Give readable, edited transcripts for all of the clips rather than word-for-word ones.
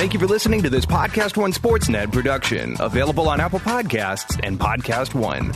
Thank you for listening to this PodcastOne Sportsnet production, available on Apple Podcasts and PodcastOne.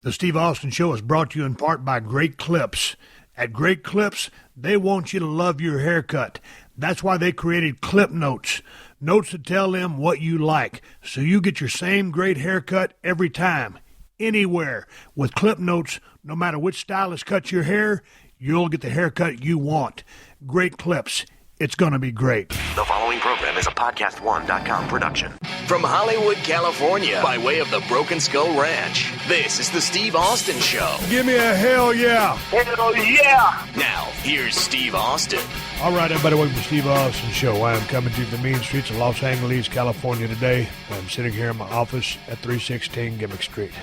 The Steve Austin Show is brought to you in part by Great Clips. At Great Clips, they want you to love your haircut. That's why they created Clip Notes. Notes that tell them what you like, so you get your same great haircut every time, anywhere. With Clip Notes, no matter which stylist cuts your hair, you'll get the haircut you want. Great Clips. It's going to be great. The following program is a PodcastOne.com production. From Hollywood, California, by way of the Broken Skull Ranch, this is the Steve Austin Show. Give me a hell yeah. Hell yeah! Now, here's Steve Austin. All right, everybody, welcome to the Steve Austin Show. I am coming to you from the mean streets of Los Angeles, California today. I'm sitting here in my office at 316 Gimmick Street.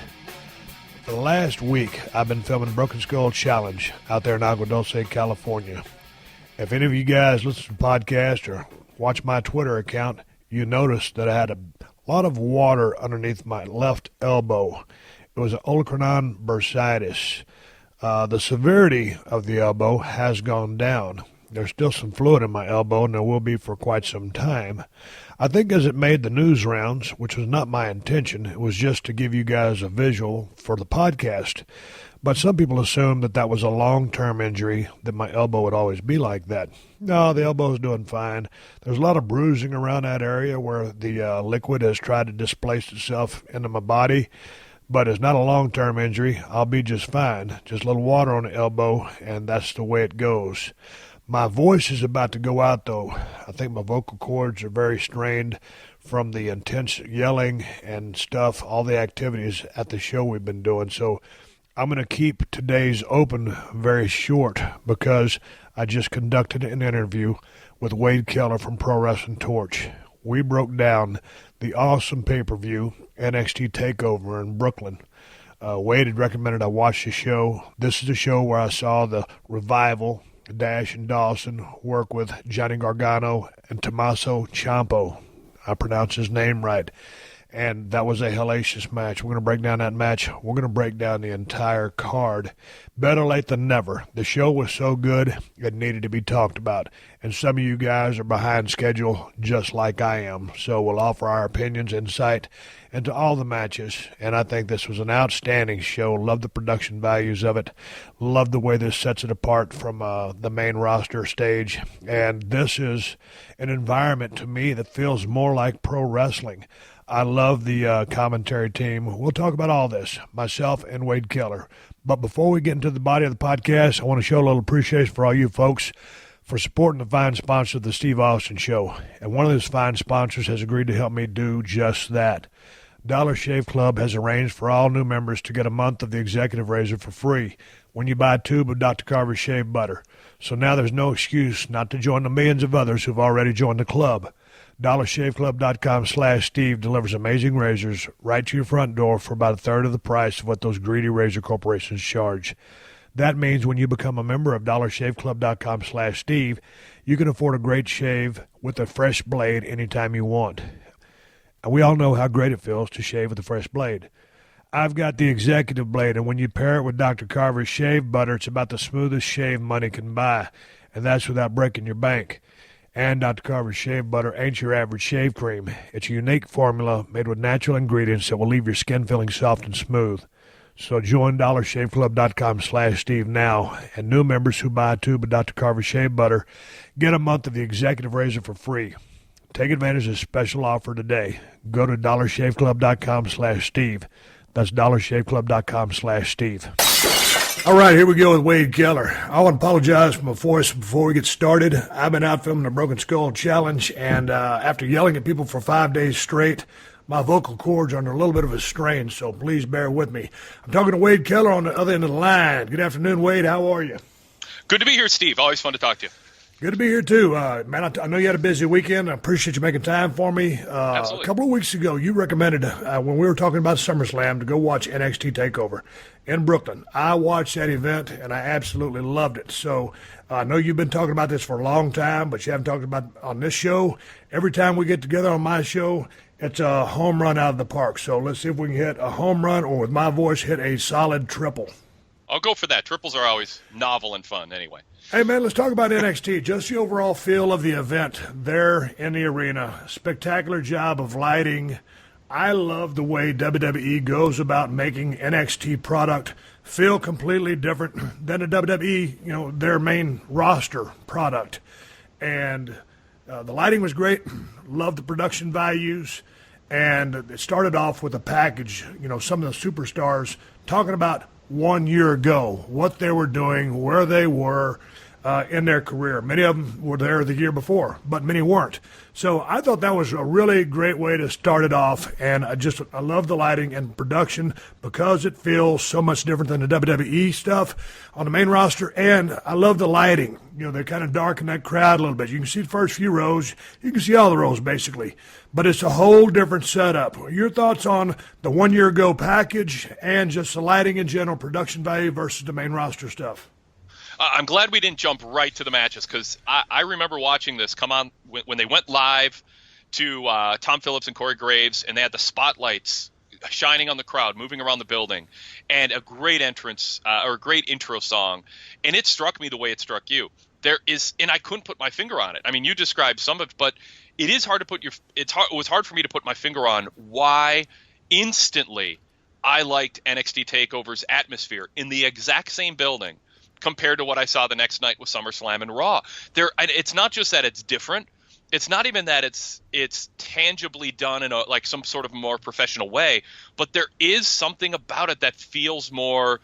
For the last week, I've been filming Broken Skull Challenge out there in Agua Dulce, California. If any of you guys listen to the podcast or watch my Twitter account, you noticed that I had a lot of water underneath my left elbow. It was an olecranon bursitis. The severity of the elbow has gone down. There's still some fluid in my elbow, and there will be for quite some time. I think as it made the news rounds, which was not my intention, it was just to give you guys a visual for the podcast. But some people assume that that was a long-term injury, that my elbow would always be like that. No, the elbow's doing fine. There's a lot of bruising around that area where the liquid has tried to displace itself into my body. But it's not a long-term injury. I'll be just fine. Just a little water on the elbow, and that's the way it goes. My voice is about to go out, though. I think my vocal cords are very strained from the intense yelling and stuff, all the activities at the show we've been doing. So I'm going to keep today's open very short because I just conducted an interview with Wade Keller from Pro Wrestling Torch. We broke down the awesome pay-per-view, NXT Takeover in Brooklyn. Wade had recommended I watch the show. This is the show where I saw the Revival, Dash and Dawson work with Johnny Gargano and Tommaso Ciampo. I pronounced his name right. And that was a hellacious match. We're going to break down that match. We're going to break down the entire card. Better late than never. The show was so good, it needed to be talked about. And some of you guys are behind schedule, just like I am. So we'll offer our opinions, insight into all the matches. And I think this was an outstanding show. Love the production values of it. Love the way this sets it apart from the main roster stage. And this is an environment to me that feels more like pro wrestling. I love the commentary team. We'll talk about all this, myself and Wade Keller. But before we get into the body of the podcast, I want to show a little appreciation for all you folks for supporting the fine sponsor of the Steve Austin Show. And one of those fine sponsors has agreed to help me do just that. Dollar Shave Club has arranged for all new members to get a month of the Executive Razor for free when you buy a tube of Dr. Carver's shave butter. So now there's no excuse not to join the millions of others who've already joined the club. DollarShaveClub.com/Steve delivers amazing razors right to your front door for about a third of the price of what those greedy razor corporations charge. That means when you become a member of DollarShaveClub.com/Steve, you can afford a great shave with a fresh blade anytime you want. And we all know how great it feels to shave with a fresh blade. I've got the executive blade, and when you pair it with Dr. Carver's shave butter, it's about the smoothest shave money can buy, and that's without breaking your bank. And Dr. Carver's shave butter ain't your average shave cream. It's a unique formula made with natural ingredients that will leave your skin feeling soft and smooth. So join DollarShaveClub.com/Steve now, and new members who buy a tube of Dr. Carver's shave butter get a month of the Executive Razor for free. Take advantage of this special offer today. Go to DollarShaveClub.com/Steve. That's DollarShaveClub.com/Steve. All right, here we go with Wade Keller. I want to apologize for my voice before we get started. I've been out filming the Broken Skull Challenge, and after yelling at people for 5 days straight, my vocal cords are under a little bit of a strain, so please bear with me. I'm talking to Wade Keller on the other end of the line. Good afternoon, Wade. How are you? Good to be here, Steve. Always fun to talk to you. Good to be here, too. Man, I know you had a busy weekend. I appreciate you making time for me. Absolutely. A couple of weeks ago, you recommended, when we were talking about SummerSlam, to go watch NXT TakeOver in Brooklyn. I watched that event, and I absolutely loved it. So I know you've been talking about this for a long time, but you haven't talked about it on this show. Every time we get together on my show, it's a home run out of the park. So let's see if we can hit a home run or, with my voice, hit a solid triple. I'll go for that. Triples are always novel and fun anyway. Hey, man, let's talk about NXT. Just the overall feel of the event there in the arena. Spectacular job of lighting. I love the way WWE goes about making NXT product feel completely different than a WWE, their main roster product. And the lighting was great. Loved the production values. And it started off with a package, some of the superstars talking about 1 year ago, what they were doing, where they were in their career. Many of them were there the year before, but many weren't. So I thought that was a really great way to start it off, and I love the lighting and production because it feels so much different than the WWE stuff on the main roster, and I love the lighting. They kind of darken that crowd a little bit. You can see the first few rows. You can see all the rows, basically. But it's a whole different setup. Your thoughts on the 1 year ago package and just the lighting in general, production value versus the main roster stuff? I'm glad we didn't jump right to the matches because I remember watching this come on when they went live to Tom Phillips and Corey Graves, and they had the spotlights shining on the crowd, moving around the building, and a great entrance or a great intro song. And it struck me the way it struck you. And I couldn't put my finger on it. I mean, you described some of it, but it is hard to put it was hard for me to put my finger on why instantly I liked NXT TakeOver's atmosphere in the exact same building compared to what I saw the next night with SummerSlam and Raw. It's not just that it's different. It's not even that it's tangibly done in some sort of more professional way, but there is something about it that feels more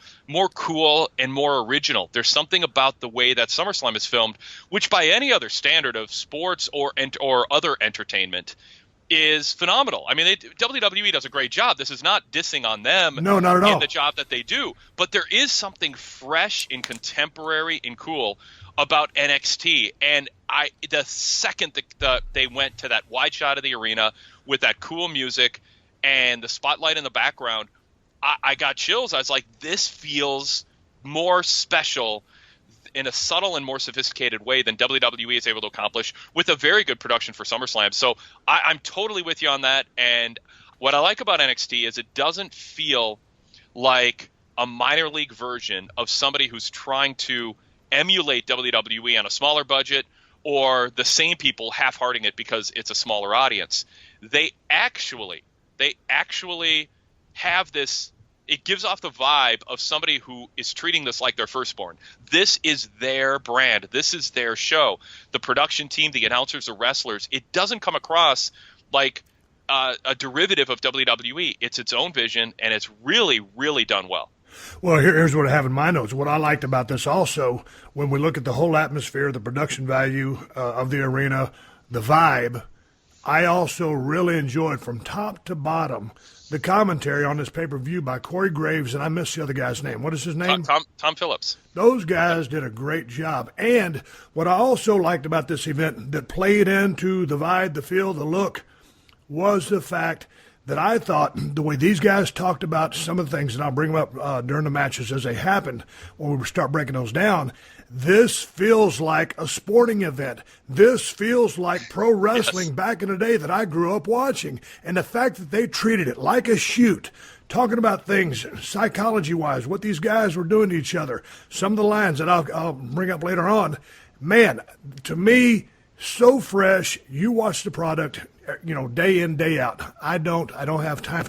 cool and more original. There's something about the way that SummerSlam is filmed, which by any other standard of sports or other entertainment is phenomenal. I mean, WWE does a great job. This is not dissing on them. No, not at all. In the job that they do, but there is something fresh and contemporary and cool about NXT. And the second that they went to that wide shot of the arena with that cool music and the spotlight in the background, I got chills. I was like, this feels more special in a subtle and more sophisticated way than WWE is able to accomplish with a very good production for SummerSlam. So I'm totally with you on that. And what I like about NXT is it doesn't feel like a minor league version of somebody who's trying to emulate WWE on a smaller budget or the same people half-hearting it because it's a smaller audience. They actually have this. It gives off the vibe of somebody who is treating this like their firstborn. This is their brand. This is their show. The production team, the announcers, the wrestlers, it doesn't come across like a derivative of WWE. It's its own vision, and it's really, really done well. Well, here's what I have in my notes. What I liked about this also, when we look at the whole atmosphere, the production value of the arena, the vibe, I also really enjoyed from top to bottom the commentary on this pay-per-view by Corey Graves, and I missed the other guy's name. What is his name? Tom Phillips. Those guys did a great job. And what I also liked about this event that played into the vibe, the feel, the look, was the fact that I thought the way these guys talked about some of the things, and I'll bring them up during the matches as they happened when we start breaking those down, this feels like a sporting event. This feels like pro wrestling back in the day that I grew up watching. And the fact that they treated it like a shoot, talking about things psychology-wise, what these guys were doing to each other, some of the lines that I'll bring up later on, man, to me, so fresh. You watch the product, day in, day out. I don't have time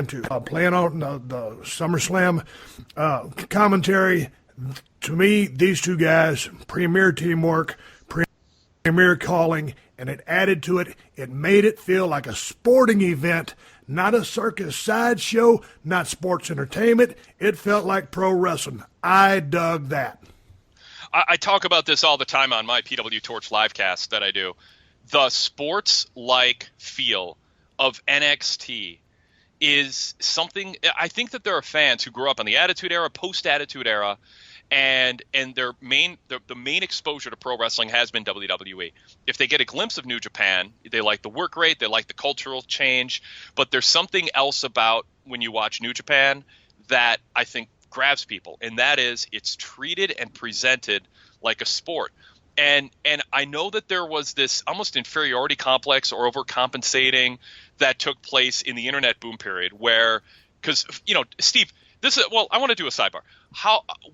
to playing on the SummerSlam commentary. To me, these two guys, premier teamwork, premier calling, and it added to it. It made it feel like a sporting event, not a circus sideshow, not sports entertainment. It felt like pro wrestling. I dug that. I talk about this all the time on my PW Torch livecast that I do. The sports-like feel of NXT is something. I think that there are fans who grew up in the Attitude Era, post-Attitude Era, and the main exposure to pro wrestling has been WWE. If they get a glimpse of New Japan, they like the work rate, they like the cultural change, but there's something else about when you watch New Japan that I think grabs people, and that is it's treated and presented like a sport. And I know that there was this almost inferiority complex or overcompensating that took place in the internet boom period where, because, Steve, I want to do a sidebar.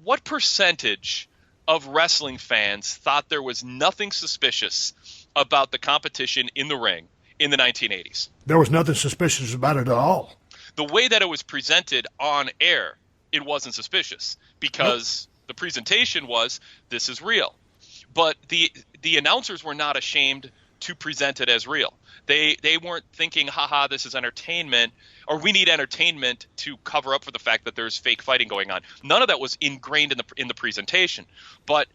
What percentage of wrestling fans thought there was nothing suspicious about the competition in the ring in the 1980s? There was nothing suspicious about it at all. The way that it was presented on air, it wasn't suspicious because the presentation was, this is real. But the announcers were not ashamed to present it as real. They weren't thinking, haha, this is entertainment, or we need entertainment to cover up for the fact that there's fake fighting going on. None of that was ingrained in the presentation. But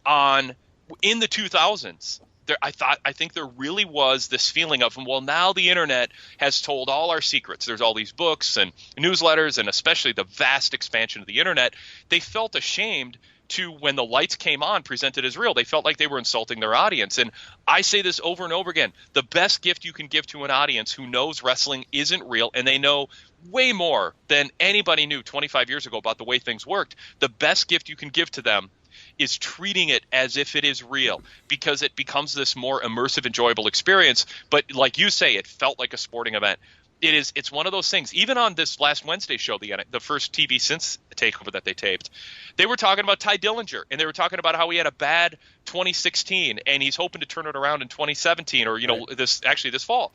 in the 2000s, I think there really was this feeling of, well, now the internet has told all our secrets. There's all these books and newsletters, and especially the vast expansion of the internet. They felt ashamed to, when the lights came on, presented as real. They felt like they were insulting their audience. And I say this over and over again. The best gift you can give to an audience who knows wrestling isn't real, and they know way more than anybody knew 25 years ago about the way things worked, the best gift you can give to them is treating it as if it is real, because it becomes this more immersive, enjoyable experience. But like you say, it felt like a sporting event. It's one of those things. Even on this last Wednesday show, the first TV since Takeover that they taped, they were talking about Ty Dillinger, and they were talking about how he had a bad 2016, and he's hoping to turn it around in 2017, or this fall.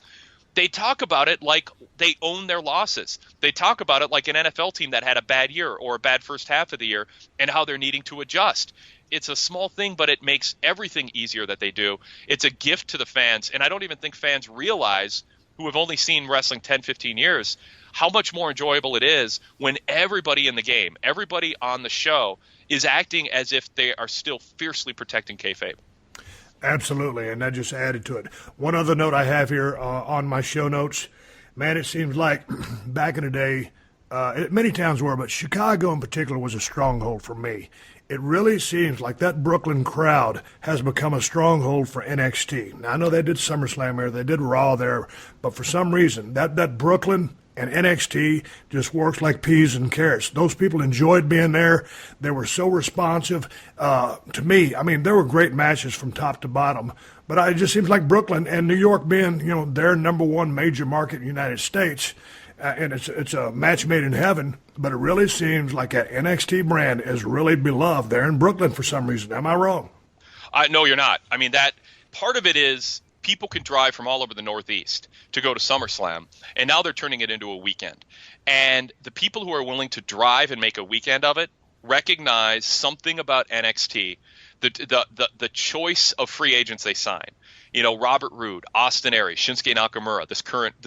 They talk about it like they own their losses. They talk about it like an NFL team that had a bad year or a bad first half of the year, and how they're needing to adjust. It's a small thing, but it makes everything easier that they do. It's a gift to the fans, and I don't even think fans realize, who have only seen wrestling 10, 15 years, how much more enjoyable it is when everybody in the game, everybody on the show, is acting as if they are still fiercely protecting kayfabe. Absolutely, and that just added to it. One other note I have here on my show notes, man, it seems like back in the day, many towns were, but Chicago in particular was a stronghold for me. It really seems like that Brooklyn crowd has become a stronghold for NXT. Now, I know they did SummerSlam there, they did Raw there, but for some reason, that Brooklyn and NXT just works like peas and carrots. Those people enjoyed being there. They were so responsive to me. I mean, there were great matches from top to bottom, but it just seems like Brooklyn and New York being, their number one major market in the United States, and it's a match made in heaven, but it really seems like that NXT brand is really beloved there in Brooklyn for some reason. Am I wrong? No, you're not. I mean, that part of it is people can drive from all over the Northeast to go to SummerSlam, and now they're turning it into a weekend. And the people who are willing to drive and make a weekend of it recognize something about NXT, the choice of free agents they sign. Robert Roode, Austin Aries, Shinsuke Nakamura, this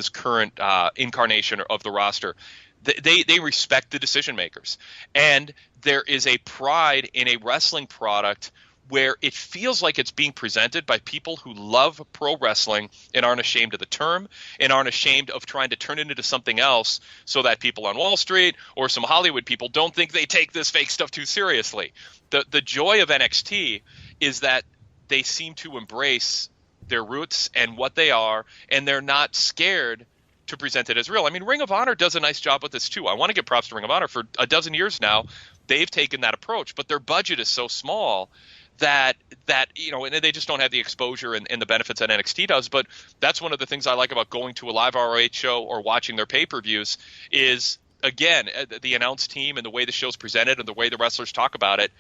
current incarnation of the roster. They respect the decision makers, and there is a pride in a wrestling product where it feels like it's being presented by people who love pro wrestling and aren't ashamed of the term and aren't ashamed of trying to turn it into something else so that people on Wall Street or some Hollywood people don't think they take this fake stuff too seriously. The joy of NXT is that they seem to embrace their roots and what they are, and they're not scared to present it as real. I mean, Ring of Honor does a nice job with this too. I want to give props to Ring of Honor. For a dozen years now, they've taken that approach, but their budget is so small that and they just don't have the exposure and the benefits that NXT does. But that's one of the things I like about going to a live ROH show or watching their pay-per-views is, again, the announce team and the way the show's presented and the way the wrestlers talk about it.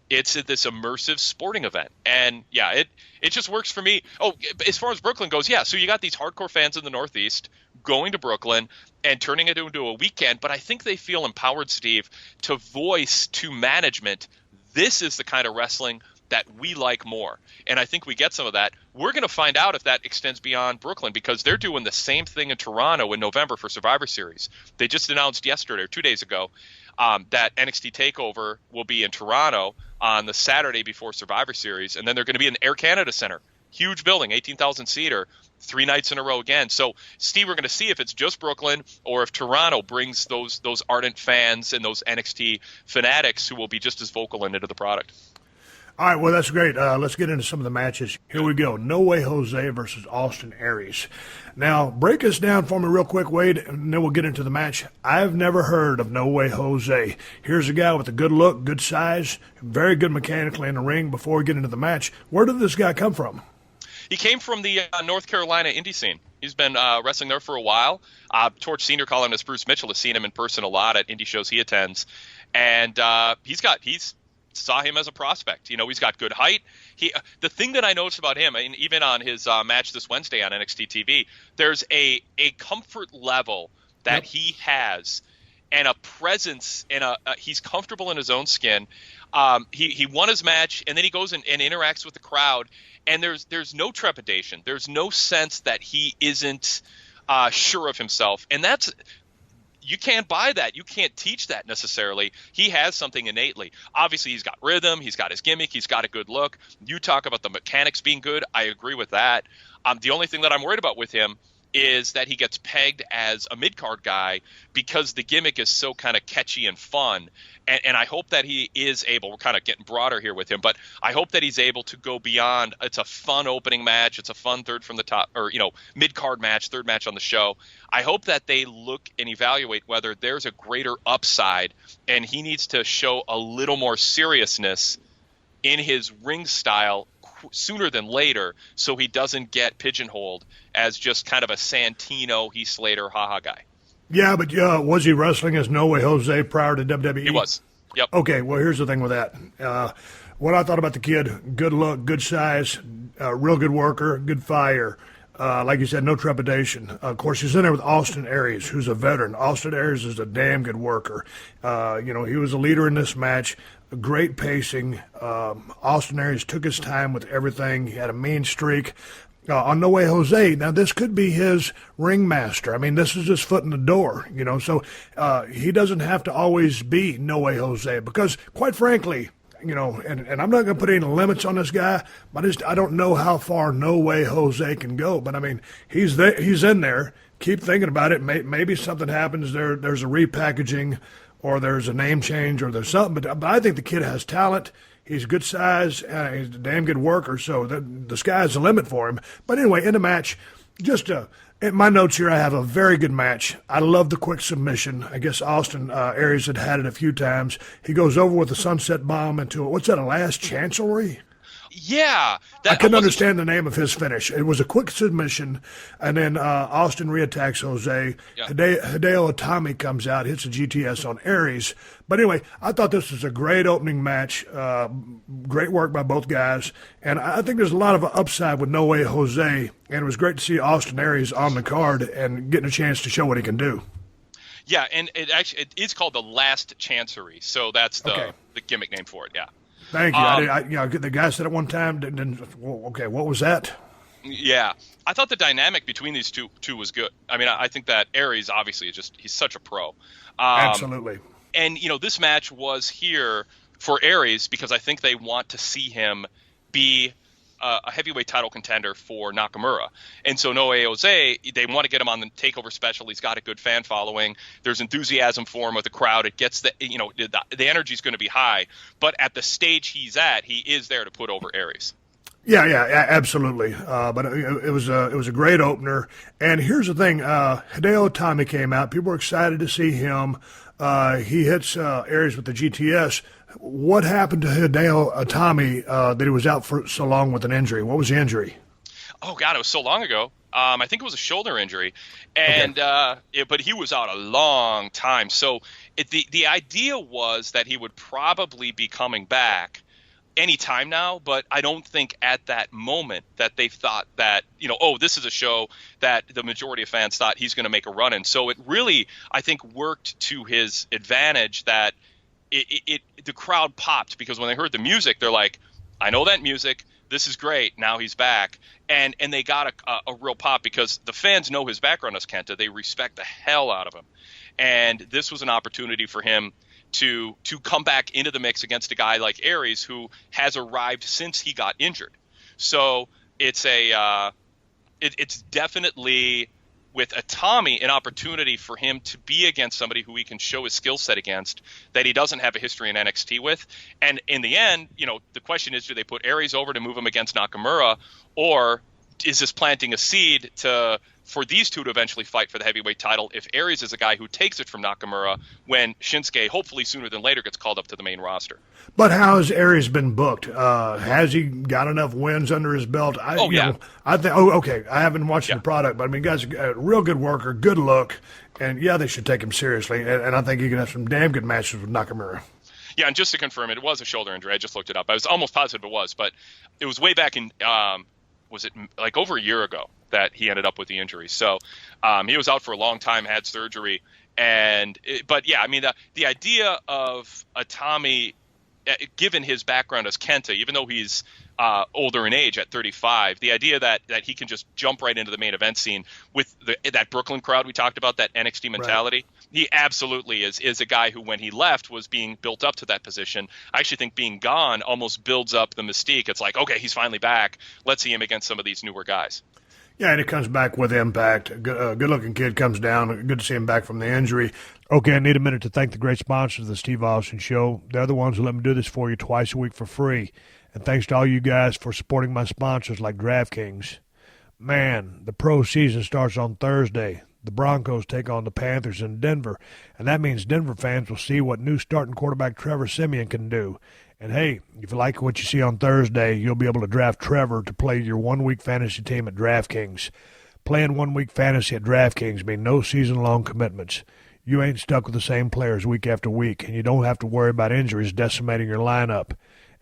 It's this immersive sporting event. And, yeah, it just works for me. Oh, as far as Brooklyn goes, yeah, so you got these hardcore fans in the Northeast going to Brooklyn and turning it into a weekend. But I think they feel empowered, Steve, to voice to management, this is the kind of wrestling that we like more. And I think we get some of that. We're going to find out if that extends beyond Brooklyn, because they're doing the same thing in Toronto in November for Survivor Series. They just announced yesterday or 2 days ago that NXT TakeOver will be in Toronto on the Saturday before Survivor Series, and then they're going to be in the Air Canada Center. Huge building, 18,000 seater, 3 nights in a row again. So, Steve, we're going to see if it's just Brooklyn or if Toronto brings those ardent fans and those NXT fanatics who will be just as vocal and into the product. All right, well, that's great. Let's get into some of the matches. Here we go. No Way Jose versus Austin Aries. Now, break us down for me real quick, Wade, and then we'll get into the match. I've never heard of No Way Jose. Here's a guy with a good look, good size, very good mechanically in the ring before we get into the match. Where did this guy come from? He came from the North Carolina indie scene. He's been wrestling there for a while. Torch Senior, calling him as Bruce Mitchell, has seen him in person a lot at indie shows he attends. and he's saw him as a prospect. He's got good height. The thing that I noticed about him, and even on his match this Wednesday on NXT TV, there's a comfort level that he has, and a presence, and he's comfortable in his own skin. He won his match, and then he goes and interacts with the crowd, and there's no trepidation. There's no sense that he isn't sure of himself, and you can't buy that. You can't teach that necessarily. He has something innately. Obviously, he's got rhythm. He's got his gimmick. He's got a good look. You talk about the mechanics being good. I agree with that. The only thing that I'm worried about with him is that he gets pegged as a mid-card guy because the gimmick is so kind of catchy and fun. And I hope that he is able, we're kind of getting broader here with him, but I hope that he's able to go beyond. It's a fun opening match. It's a fun third from the top, or, mid-card match, third match on the show. I hope that they look and evaluate whether there's a greater upside, and he needs to show a little more seriousness in his ring style sooner than later, so he doesn't get pigeonholed as just kind of a Santino, Heath Slater, haha guy. Yeah, but was he wrestling as No Way Jose prior to WWE? He was. Yep. Okay, well, here's the thing with that. What I thought about the kid, good look, good size, real good worker, good fire. Like you said, no trepidation. Of course, he's in there with Austin Aries, who's a veteran. Austin Aries is a damn good worker. He was a leader in this match. Great pacing. Austin Aries took his time with everything. He had a mean streak. On No Way Jose, now this could be his ringmaster. I mean, this is his foot in the door, so he doesn't have to always be No Way Jose because, quite frankly, and I'm not going to put any limits on this guy, but I don't know how far No Way Jose can go. But, I mean, he's there, he's in there. Keep thinking about it. Maybe something happens. There's a repackaging or there's a name change or there's something. But I think the kid has talent. He's good size. He's a damn good worker, so the sky's the limit for him. But anyway, in the match, in my notes here, I have a very good match. I love the quick submission. I guess Austin Aries had it a few times. He goes over with a sunset bomb into a last chancellery? Yeah. I couldn't understand the name of his finish. It was a quick submission, and then Austin reattacks Jose. Yeah. Hideo Itami comes out, hits a GTS on Aries. But anyway, I thought this was a great opening match. Great work by both guys. And I think there's a lot of upside with No Way Jose, and it was great to see Austin Aries on the card and getting a chance to show what he can do. Yeah, and it is called the Last Chancery, so that's the gimmick name for it, yeah. Thank you. The guy said it one time. Okay, what was that? Yeah, I thought the dynamic between these two was good. I mean, I think that Aries obviously he's such a pro. Absolutely. And this match was here for Aries because I think they want to see him be a heavyweight title contender for Nakamura. And so No Way Jose, they want to get him on the Takeover special. He's got a good fan following. There's enthusiasm for him with the crowd. It gets the energy is going to be high. But at the stage he's at, he is there to put over Aries. Yeah, absolutely. But it was a great opener. And here's the thing: Hideo Itami came out. People were excited to see him. He hits Aries with the GTS. What happened to Hideo Itami that he was out for so long with an injury? What was the injury? Oh God, it was so long ago. I think it was a shoulder injury, and but he was out a long time. So the idea was that he would probably be coming back any time now, but I don't think at that moment that they thought that, this is a show that the majority of fans thought he's going to make a run in. So it really, I think, worked to his advantage that the crowd popped because when they heard the music, they're like, I know that music. This is great. Now he's back. And they got a real pop because the fans know his background as Kenta. They respect the hell out of him. And this was an opportunity for him to come back into the mix against a guy like Aries who has arrived since he got injured. So it's it's definitely with Itami an opportunity for him to be against somebody who he can show his skill set against that he doesn't have a history in NXT with. And in the end, the question is, do they put Aries over to move him against Nakamura, or is this planting a seed for these two to eventually fight for the heavyweight title if Aries is a guy who takes it from Nakamura when Shinsuke, hopefully sooner than later, gets called up to the main roster? But how has Aries been booked? Has he got enough wins under his belt? I haven't watched the product, but I mean, guy's a real good worker, good look, and they should take him seriously. And I think he can have some damn good matches with Nakamura. Yeah, and just to confirm it was a shoulder injury. I just looked it up. I was almost positive it was, but it was way back in, was it like over a year ago that he ended up with the injury. So he was out for a long time, had surgery. But yeah, I mean, the idea of a Tommy, given his background as Kenta, even though he's older in age at 35, the idea that he can just jump right into the main event scene with that Brooklyn crowd we talked about, that NXT mentality, right. He absolutely is a guy who, when he left, was being built up to that position. I actually think being gone almost builds up the mystique. It's like, okay, he's finally back. Let's see him against some of these newer guys. Yeah, and it comes back with impact. Good-looking kid comes down. Good to see him back from the injury. Okay, I need a minute to thank the great sponsors of the Steve Austin Show. They're the ones who let me do this for you twice a week for free. And thanks to all you guys for supporting my sponsors like DraftKings. Man, the pro season starts on Thursday. The Broncos take on the Panthers in Denver, and that means Denver fans will see what new starting quarterback Trevor Siemian can do. And hey, if you like what you see on Thursday, you'll be able to draft Trevor to play your one-week fantasy team at DraftKings. Playing one-week fantasy at DraftKings means no season-long commitments. You ain't stuck with the same players week after week, and you don't have to worry about injuries decimating your lineup.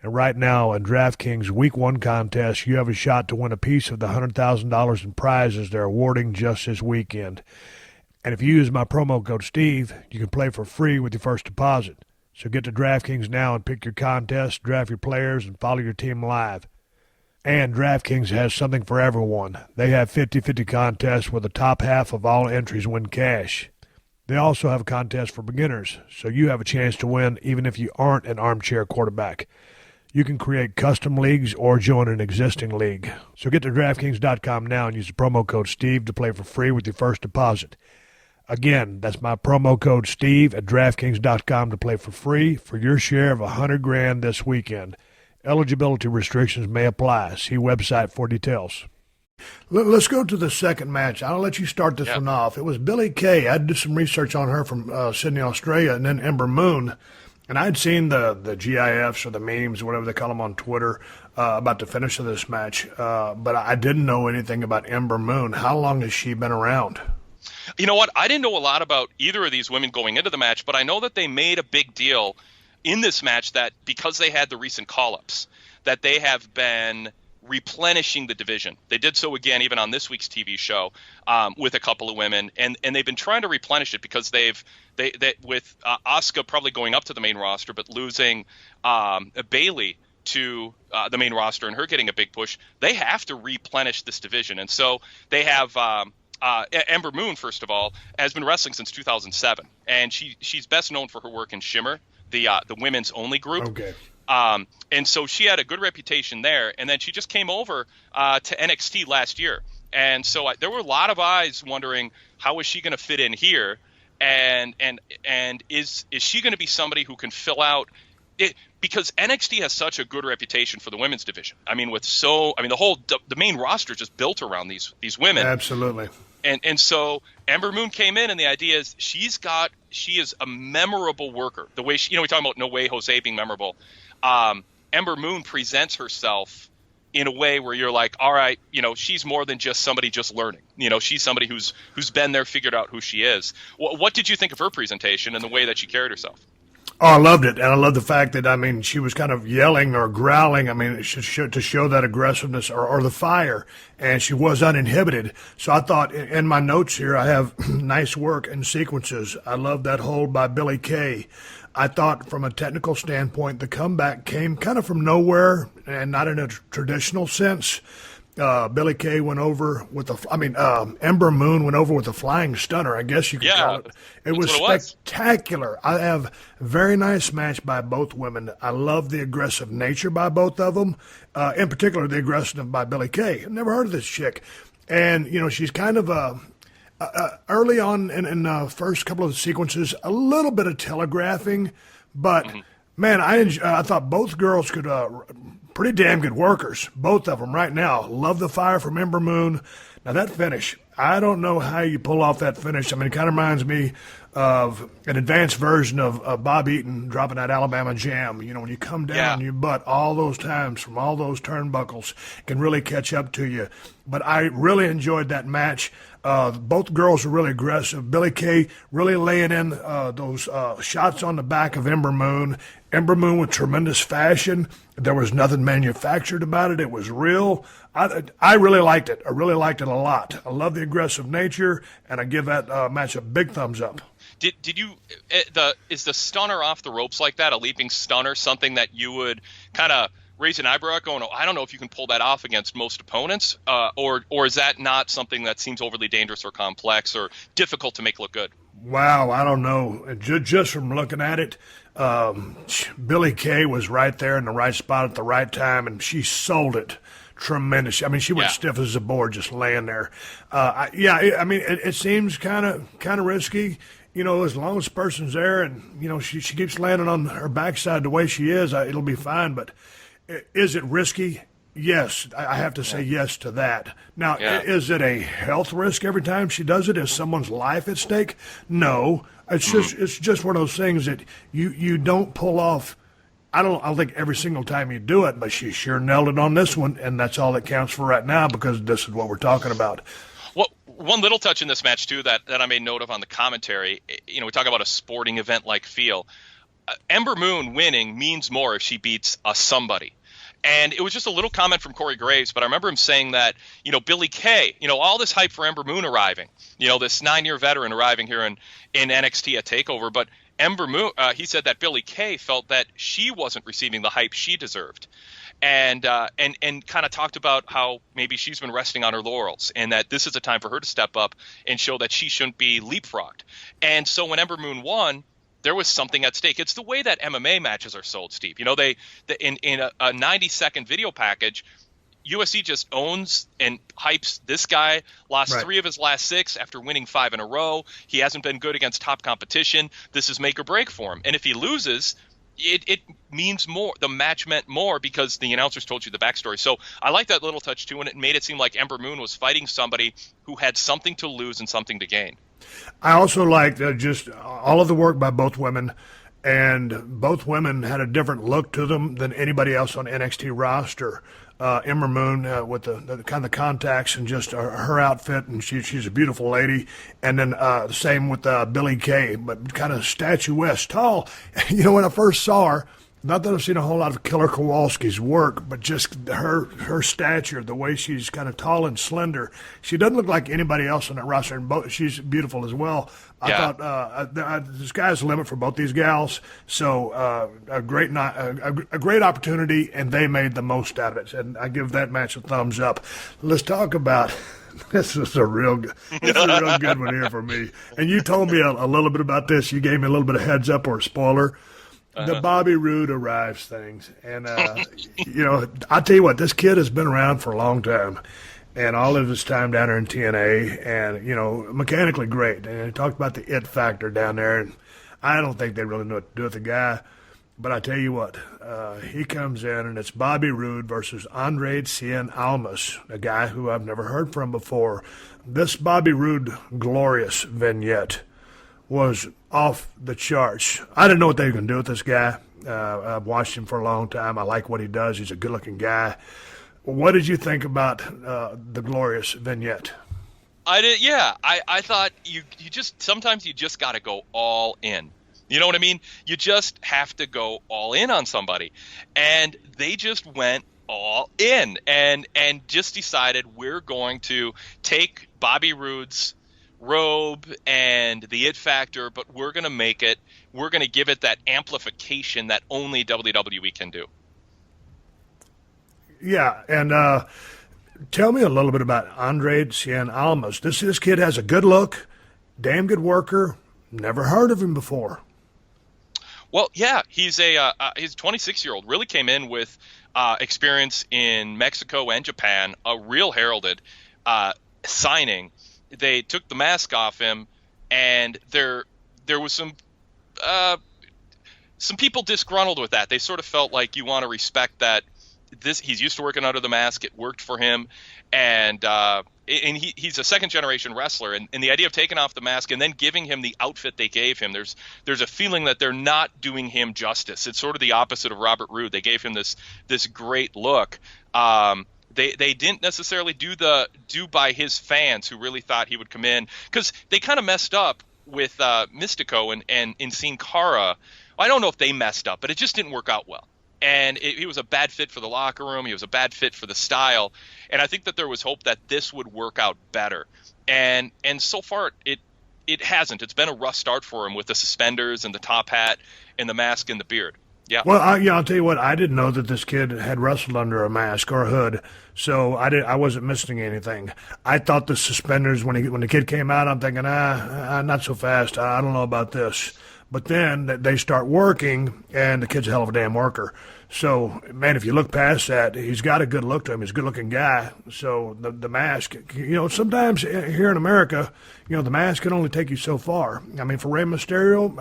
And right now, in DraftKings Week 1 contest, you have a shot to win a piece of the $100,000 in prizes they're awarding just this weekend. And if you use my promo code Steve, you can play for free with your first deposit. So get to DraftKings now and pick your contest, draft your players, and follow your team live. And DraftKings has something for everyone. They have 50-50 contests where the top half of all entries win cash. They also have a contest for beginners, so you have a chance to win even if you aren't an armchair quarterback. You can create custom leagues or join an existing league. So get to DraftKings.com now and use the promo code Steve to play for free with your first deposit. Again, that's my promo code Steve at DraftKings.com to play for free for your share of $100,000 this weekend. Eligibility restrictions may apply. See website for details. Let's go to the second match. I'll let you start this one off. It was Billie Kay. I did some research on her from Sydney, Australia, and then Ember Moon. And I'd seen the GIFs or the memes, whatever they call them on Twitter, about the finish of this match. But I didn't know anything about Ember Moon. How long has she been around? You know what? I didn't know a lot about either of these women going into the match, but I know that they made a big deal in this match that because they had the recent call-ups, that they have been replenishing the division. They did so again even on this week's TV show with a couple of women, and they've been trying to replenish it because they with Asuka probably going up to the main roster but losing Bayley to the main roster and her getting a big push, they have to replenish this division. And so they have Ember Moon, first of all, has been wrestling since 2007, and she's best known for her work in Shimmer, the women's only group. Okay. And so she had a good reputation there, and then she just came over to NXT last year. And so there were a lot of eyes wondering, how is she going to fit in here? And is she going to be somebody who can fill out it? Because NXT has such a good reputation for the women's division. I mean, the main roster is just built around these women. Absolutely. And so Ember Moon came in, and the idea is she is a memorable worker. The way we talk about No Way Jose being memorable. Ember Moon presents herself in a way where you're like, all right, she's more than just somebody just learning. She's somebody who's been there, figured out who she is. What did you think of her presentation and the way that she carried herself? Oh, I loved it, and I love the fact that, she was kind of yelling or growling, to show that aggressiveness or the fire, and she was uninhibited. So I thought, in my notes here, I have nice work and sequences. I love that hold by Billie Kay. I thought from a technical standpoint, the comeback came kind of from nowhere and not in a traditional sense. Billie Kay went over with Ember Moon went over with a flying stunner, I guess you could call it. It was spectacular. I have a very nice match by both women. I love the aggressive nature by both of them, in particular the aggressive by Billie Kay. I've never heard of this chick. And, she's kind of early on in the first couple of sequences, a little bit of telegraphing, but, man, I thought both girls could pretty damn good workers, both of them right now. Love the fire from Ember Moon. Now, that finish, I don't know how you pull off that finish. I mean, it kind of reminds me of an advanced version of Bob Eaton dropping that Alabama Jam. You know, when you come down on your butt all those times from all those turnbuckles, can really catch up to you. But I really enjoyed that match. Both girls were really aggressive. Billie Kay really laying in those shots on the back of Ember Moon. Ember Moon with tremendous fashion. There was nothing manufactured about it. It was real. I really liked it. I really liked it a lot. I love the aggressive nature, and I give that match a big thumbs up. Did you is the stunner off the ropes like that, a leaping stunner, something that you would kind of raise an eyebrow at going, oh, I don't know if you can pull that off against most opponents, or is that not something that seems overly dangerous or complex or difficult to make look good? Wow, I don't know. Just from looking at it, Billie Kay was right there in the right spot at the right time, and she sold it tremendous. I mean, she went stiff as a board just laying there. It seems kind of risky. You know, as long as the person's there and, you know, she keeps landing on her backside the way she is, it'll be fine. But is it risky? Yes, I have to say yes to that. Now, is it a health risk every time she does it? Is someone's life at stake? No. It's just one of those things that you don't pull off. I don't think every single time you do it, but she sure nailed it on this one, and that's all that counts for right now because this is what we're talking about. Well, one little touch in this match, too, that I made note of on the commentary, you know, we talk about a sporting event-like feel. Ember Moon winning means more if she beats a somebody. And it was just a little comment from Corey Graves, but I remember him saying that, you know, Billie Kay, you know, all this hype for Ember Moon arriving, you know, this 9-year veteran arriving here in NXT at TakeOver, but Ember Moon, he said that Billie Kay felt that she wasn't receiving the hype she deserved. And kind of talked about how maybe she's been resting on her laurels and that this is a time for her to step up and show that she shouldn't be leapfrogged. And so when Ember Moon won, there was something at stake. It's the way that MMA matches are sold, Steve. You know, in a 90-second video package, UFC just owns and hypes this guy. Lost 3 of his last 6 after winning 5 in a row. He hasn't been good against top competition. This is make or break for him. And if he loses, it means more. The match meant more because the announcers told you the backstory. So I like that little touch too, and it made it seem like Ember Moon was fighting somebody who had something to lose and something to gain. I also liked just all of the work by both women, and both women had a different look to them than anybody else on NXT roster. Ember Moon with the kind of contacts and just her outfit, and she's a beautiful lady. And then same with Billie Kay, but kind of statuesque, tall. You know, when I first saw her, not that I've seen a whole lot of Keller Kowalski's work, but just her stature, the way she's kind of tall and slender. She doesn't look like anybody else on that roster, and she's beautiful as well. I thought the sky's the limit for both these gals. So a great opportunity, and they made the most out of it. And I give that match a thumbs up. Let's talk about. This is a real good one here for me. And you told me a little bit about this. You gave me a little bit of heads up or a spoiler. The Bobby Roode arrives things. And, you know, I'll tell you what, this kid has been around for a long time. And all of his time down there in TNA. And, you know, mechanically great. And he talked about the it factor down there. And I don't think they really know what to do with the guy. But I tell you what, he comes in, and it's Bobby Roode versus Andre Cien Almas, a guy who I've never heard from before. This Bobby Roode glorious vignette was off the charts. I didn't know what they were going to do with this guy. I've watched him for a long time. I like what he does. He's a good-looking guy. What did you think about the glorious vignette? I did. Yeah, I thought you just sometimes you just got to go all in. You know what I mean? You just have to go all in on somebody, and they just went all in and just decided we're going to take Bobby Roode's robe and the it factor, but we're going to give it that amplification that only WWE can do. Yeah, and tell me a little bit about Andre Cien Almas. This kid has a good look, damn good worker. Never heard of him before. Well, yeah, he's a 26-year-old. Really came in with experience in Mexico and Japan. A real heralded signing. They took the mask off him, and there was some people disgruntled with that. They sort of felt like you want to respect that. He's used to working under the mask. It worked for him, and and he's a second-generation wrestler, and the idea of taking off the mask and then giving him the outfit they gave him, there's a feeling that they're not doing him justice. It's sort of the opposite of Robert Roode. They gave him this great look. They didn't necessarily do by his fans who really thought he would come in, because they kind of messed up with Mystico and in Sin Cara. I don't know if they messed up, but it just didn't work out well. And he was a bad fit for the locker room. He was a bad fit for the style. And I think that there was hope that this would work out better. And so far, it hasn't. It's been a rough start for him with the suspenders and the top hat and the mask and the beard. Yeah. Well, I'll tell you what. I didn't know that this kid had wrestled under a mask or a hood, so I wasn't missing anything. I thought the suspenders when the kid came out, I'm thinking, not so fast. I don't know about this. But then they start working, and the kid's a hell of a damn worker. So, man, if you look past that, he's got a good look to him. He's a good-looking guy. So the mask, sometimes here in America, the mask can only take you so far. I mean, for Rey Mysterio,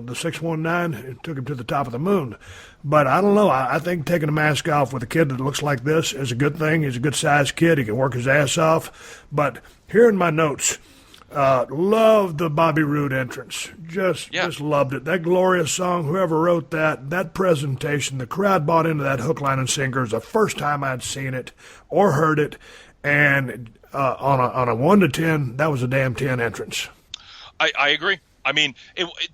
the 619, it took him to the top of the moon. But I don't know. I think taking the mask off with a kid that looks like this is a good thing. He's a good-sized kid. He can work his ass off. But here in my notes, loved the Bobby Roode entrance. Just loved it. That glorious song, whoever wrote that presentation, the crowd bought into that hook, line, and sinker. It was the first time I'd seen it or heard it. And on a 1 to 10, that was a damn 10 entrance. I agree. I mean,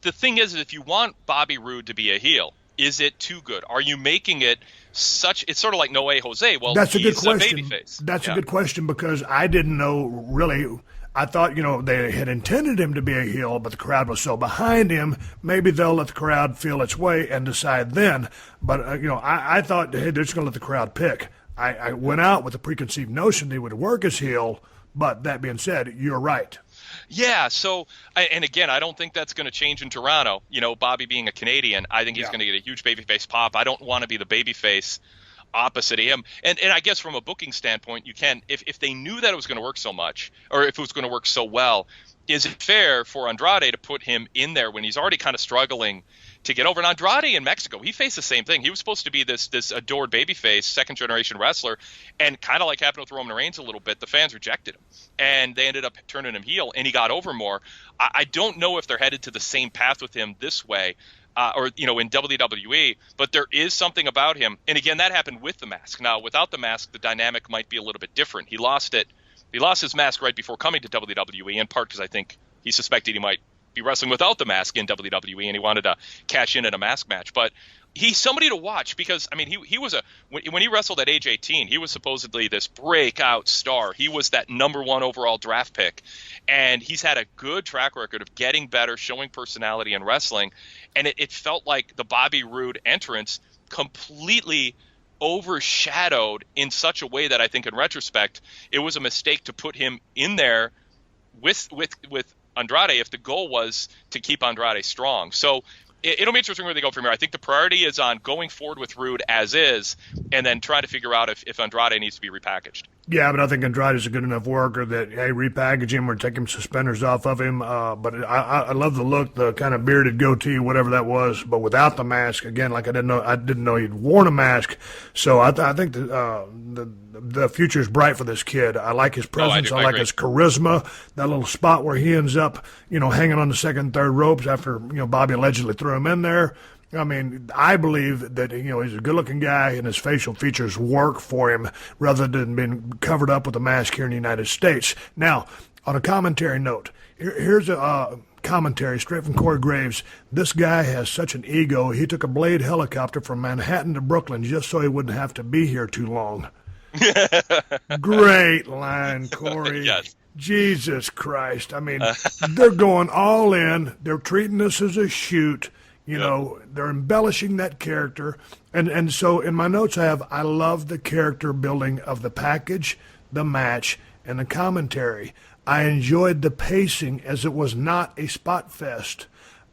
the thing is, if you want Bobby Roode to be a heel, is it too good? Are you making it such? It's sort of like No Way Jose. Well, that's a good he's question. A babyface. That's a good question, because I didn't know really. I thought, they had intended him to be a heel, but the crowd was so behind him, maybe they'll let the crowd feel its way and decide then. But, I thought, hey, they're just going to let the crowd pick. I went out with a preconceived notion they would work as heel, but that being said, you're right. Yeah, so, and again, I don't think that's going to change in Toronto. Bobby being a Canadian, I think he's going to get a huge babyface pop. I don't want to be the babyface opposite of him. And I guess from a booking standpoint, you can, if they knew that it was going to work so much, or if it was going to work so well, is it fair for Andrade to put him in there when he's already kind of struggling to get over? And Andrade in Mexico, he faced the same thing. He was supposed to be this adored babyface, second-generation wrestler, and kind of like happened with Roman Reigns a little bit, the fans rejected him, and they ended up turning him heel, and he got over more. I don't know if they're headed to the same path with him this way, or in WWE, but there is something about him. And again, that happened with the mask. Now, without the mask, the dynamic might be a little bit different. He lost his mask right before coming to WWE, in part because I think he suspected he might be wrestling without the mask in WWE, and he wanted to cash in a mask match. But he's somebody to watch, because he was when he wrestled at age 18, he was supposedly this breakout star. He was that number 1 overall draft pick, and he's had a good track record of getting better, showing personality in wrestling. And it felt like the Bobby Roode entrance completely overshadowed in such a way that I think in retrospect it was a mistake to put him in there with Andrade if the goal was to keep Andrade strong. So it'll be interesting where they go from here. I think the priority is on going forward with Roode as is, and then trying to figure out if Andrade needs to be repackaged. Yeah, but I think Andrade's a good enough worker that, hey, repackage him or take him suspenders off of him. But I love the look, the kind of bearded goatee, whatever that was. But without the mask, again, like I didn't know he'd worn a mask. So I think the future's bright for this kid. I like his presence. I like his charisma. That little spot where he ends up, hanging on the second and third ropes after, Bobby allegedly threw him in there. I believe that, he's a good-looking guy and his facial features work for him rather than being covered up with a mask here in the United States. Now, on a commentary note, here's a commentary straight from Corey Graves. This guy has such an ego, he took a Blade helicopter from Manhattan to Brooklyn just so he wouldn't have to be here too long. Great line, Corey. Yes. Jesus Christ. They're going all in. They're treating this as a shoot. They're embellishing that character. And so in my notes I love the character building of the package, the match, and the commentary. I enjoyed the pacing as it was not a spot fest.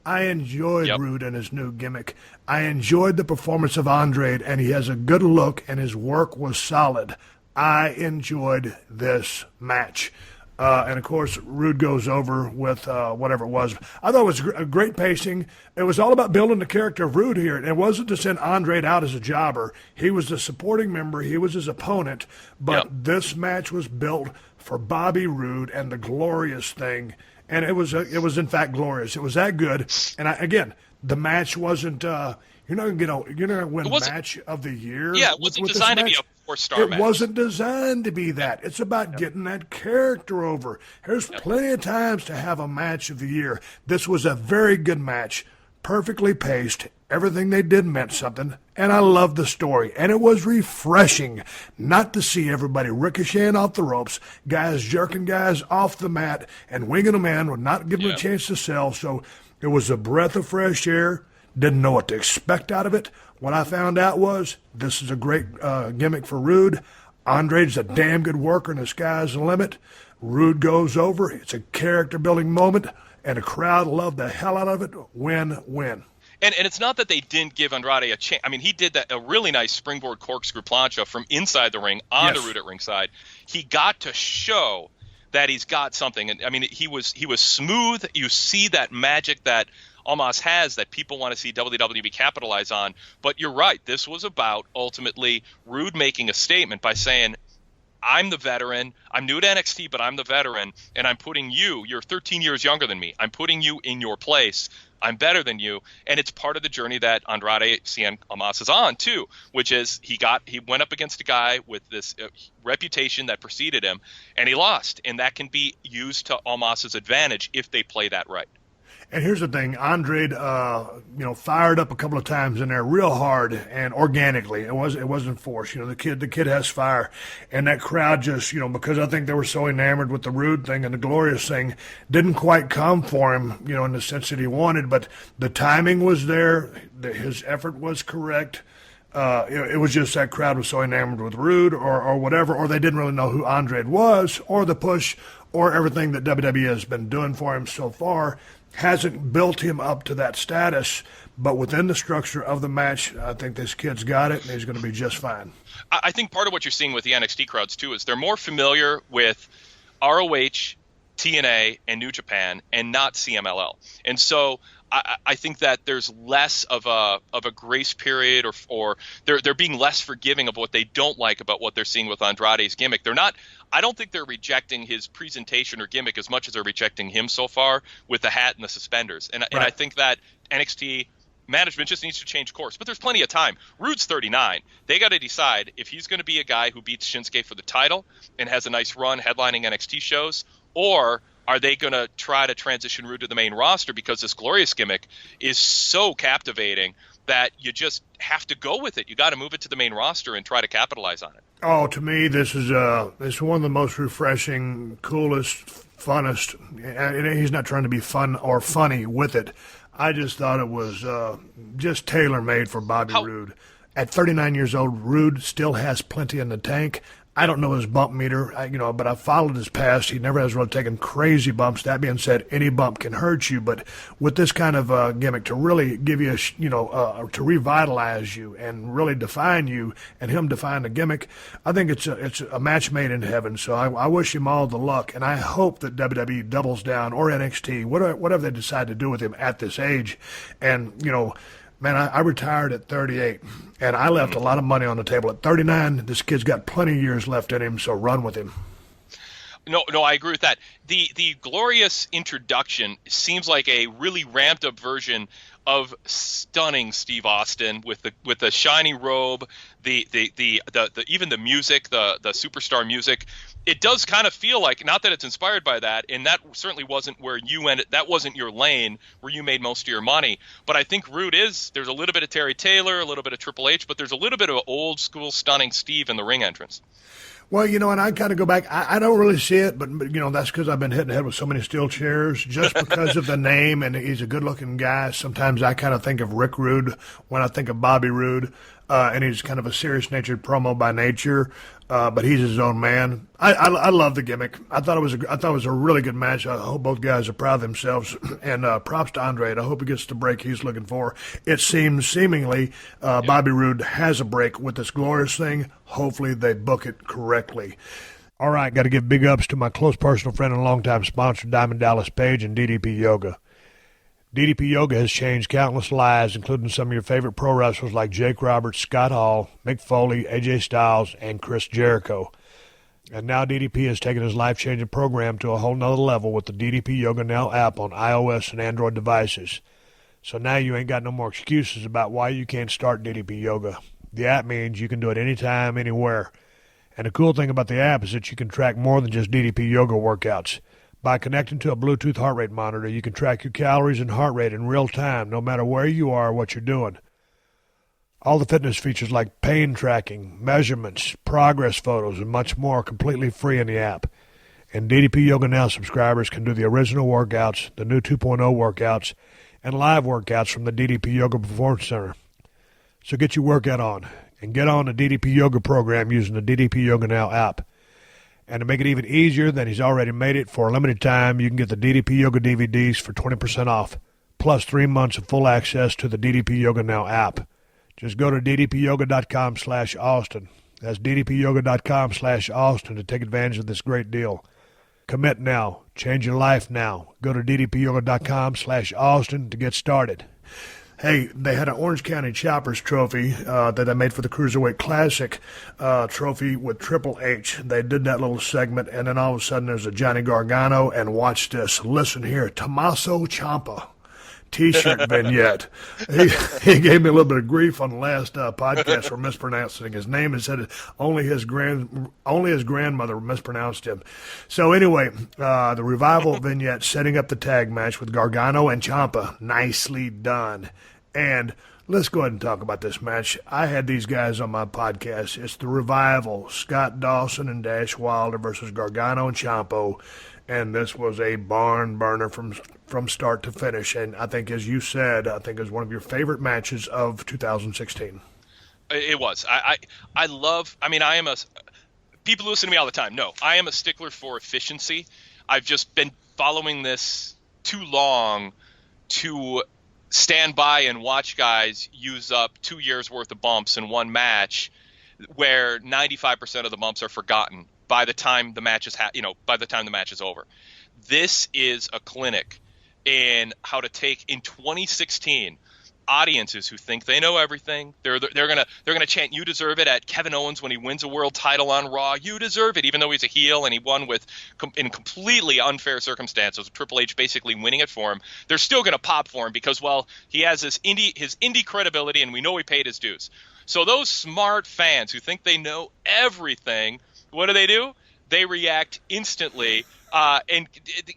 I enjoyed Roode and his new gimmick. I enjoyed the performance of Andrade, and he has a good look, and his work was solid. I enjoyed this match. And, of course, Roode goes over with whatever it was. I thought it was a great pacing. It was all about building the character of Roode here. And it wasn't to send Andre out as a jobber. He was the supporting member. He was his opponent. But this match was built for Bobby Roode and the glorious thing. And it was in fact glorious. It was that good. And again, the match wasn't. You're not gonna win match of the year. Yeah, it wasn't designed to be a 4-star match. It wasn't designed to be that. It's about getting that character over. There's plenty of times to have a match of the year. This was a very good match, perfectly paced. Everything they did meant something, and I loved the story. And it was refreshing not to see everybody ricocheting off the ropes, guys jerking guys off the mat and winging them in, with not giving them a chance to sell. So it was a breath of fresh air. Didn't know what to expect out of it. What I found out was this is a great gimmick for Roode. Andre's a damn good worker, and the sky's the limit. Roode goes over. It's a character-building moment, and the crowd loved the hell out of it. Win-win. And it's not that they didn't give Andrade a chance. I mean, he did a really nice springboard corkscrew plancha from inside the ring onto Roode at ringside. He got to show that he's got something. And I mean, he was smooth. You see that magic that Omos has that people want to see WWE capitalize on. But you're right. This was about ultimately Roode making a statement by saying, I'm the veteran. I'm new to NXT, but I'm the veteran, and I'm putting you. You're 13 years younger than me. I'm putting you in your place. I'm better than you, and it's part of the journey that Andrade Cien Omos is on too, which is he went up against a guy with this reputation that preceded him, and he lost, and that can be used to Omos's advantage if they play that right. And here's the thing, Andrade, fired up a couple of times in there real hard and organically. It wasn't forced. The kid has fire, and that crowd just, because I think they were so enamored with the Roode thing and the glorious thing, didn't quite come for him, in the sense that he wanted. But the timing was there. His effort was correct. It was just that crowd was so enamored with Roode or whatever, or they didn't really know who Andrade was, or the push, or everything that WWE has been doing for him so far hasn't built him up to that status. But within the structure of the match, I think this kid's got it, and he's going to be just fine. I think part of what you're seeing with the NXT crowds, too, is they're more familiar with ROH, TNA, and New Japan, and not CMLL. And so I think that there's less of a grace period, or they're being less forgiving of what they don't like about what they're seeing with Andrade's gimmick. I don't think they're rejecting his presentation or gimmick as much as they're rejecting him so far with the hat and the suspenders. And I think that NXT management just needs to change course. But there's plenty of time. Roode's 39. They got to decide if he's going to be a guy who beats Shinsuke for the title and has a nice run headlining NXT shows, or are they going to try to transition Roode to the main roster because this glorious gimmick is so captivating that you just have to go with it. You got to move it to the main roster and try to capitalize on it. Oh, to me, this is one of the most refreshing, coolest, funnest. And he's not trying to be fun or funny with it. I just thought it was just tailor-made for Bobby Roode. At 39 years old, Roode still has plenty in the tank. I don't know his bump meter, but I followed his past. He never has really taken crazy bumps. That being said, any bump can hurt you. But with this kind of gimmick to really give you, to revitalize you and really define you, and him define the gimmick, I think it's a match made in heaven. So I wish him all the luck, and I hope that WWE doubles down, or NXT, whatever they decide to do with him at this age, and Man, I retired at 38, and I left a lot of money on the table. At 39, this kid's got plenty of years left in him, so run with him. No, I agree with that. The glorious introduction seems like a really ramped up version of stunning Steve Austin with the shiny robe, the even the music, the superstar music. It does kind of feel like, not that it's inspired by that, and that certainly wasn't where you ended. That wasn't your lane where you made most of your money. But I think Roode there's a little bit of Terry Taylor, a little bit of Triple H, but there's a little bit of old school stunning Steve in the ring entrance. Well, and I kind of go back. I don't really see it, but that's because I've been hitting the head with so many steel chairs just because of the name, and he's a good-looking guy. Sometimes I kind of think of Rick Rude when I think of Bobby Roode, and he's kind of a serious-natured promo by nature, but he's his own man. I love the gimmick. I thought it was a really good match. I hope both guys are proud of themselves, and props to Andre. I hope he gets the break he's looking for. It seems seemingly Bobby Roode has a break with this glorious thing. Hopefully they book it correctly. All right, got to give big ups to my close personal friend and longtime sponsor, Diamond Dallas Page and DDP Yoga. DDP Yoga has changed countless lives, including some of your favorite pro wrestlers like Jake Roberts, Scott Hall, Mick Foley, AJ Styles, and Chris Jericho. And now DDP has taken his life-changing program to a whole nother level with the DDP Yoga Now app on iOS and Android devices. So now you ain't got no more excuses about why you can't start DDP Yoga. The app means you can do it anytime, anywhere. And the cool thing about the app is that you can track more than just DDP Yoga workouts. By connecting to a Bluetooth heart rate monitor, you can track your calories and heart rate in real time, no matter where you are or what you're doing. All the fitness features like pain tracking, measurements, progress photos, and much more are completely free in the app. And DDP Yoga Now subscribers can do the original workouts, the new 2.0 workouts, and live workouts from the DDP Yoga Performance Center. So get your workout on, and get on the DDP Yoga program using the DDP Yoga Now app. And to make it even easier than he's already made it, for a limited time, you can get the DDP Yoga DVDs for 20% off, plus 3 months of full access to the DDP Yoga Now app. Just go to ddpyoga.com/Austin. That's ddpyoga.com/Austin to take advantage of this great deal. Commit now. Change your life now. Go to ddpyoga.com/Austin to get started. Hey, they had an Orange County Choppers trophy that they made for the Cruiserweight Classic trophy with Triple H. They did that little segment, and then all of a sudden there's a Johnny Gargano, and watch this. Listen here, Tommaso Ciampo T-shirt vignette. He gave me a little bit of grief on the last podcast for mispronouncing his name and said only his grandmother mispronounced him. So anyway, the Revival vignette setting up the tag match with Gargano and Ciampa. Nicely done. And let's go ahead and talk about this match. I had these guys on my podcast. It's the Revival, Scott Dawson and Dash Wilder versus Gargano and Ciampo. And this was a barn burner from start to finish. And I think, as you said, I think it was one of your favorite matches of 2016. It was. I am people listen to me all the time. No, I am a stickler for efficiency. I've just been following this too long to stand by and watch guys use up 2 years worth of bumps in one match where 95% of the bumps are forgotten by the time the match is over. This is a clinic in how to take, in 2016, audiences who think they know everything. They're gonna chant "You deserve it" at Kevin Owens when he wins a world title on Raw. You deserve it, even though he's a heel and he won in completely unfair circumstances, with Triple H basically winning it for him. They're still gonna pop for him because, well, he has his indie credibility, and we know he paid his dues. So those smart fans who think they know everything, what do? They react instantly and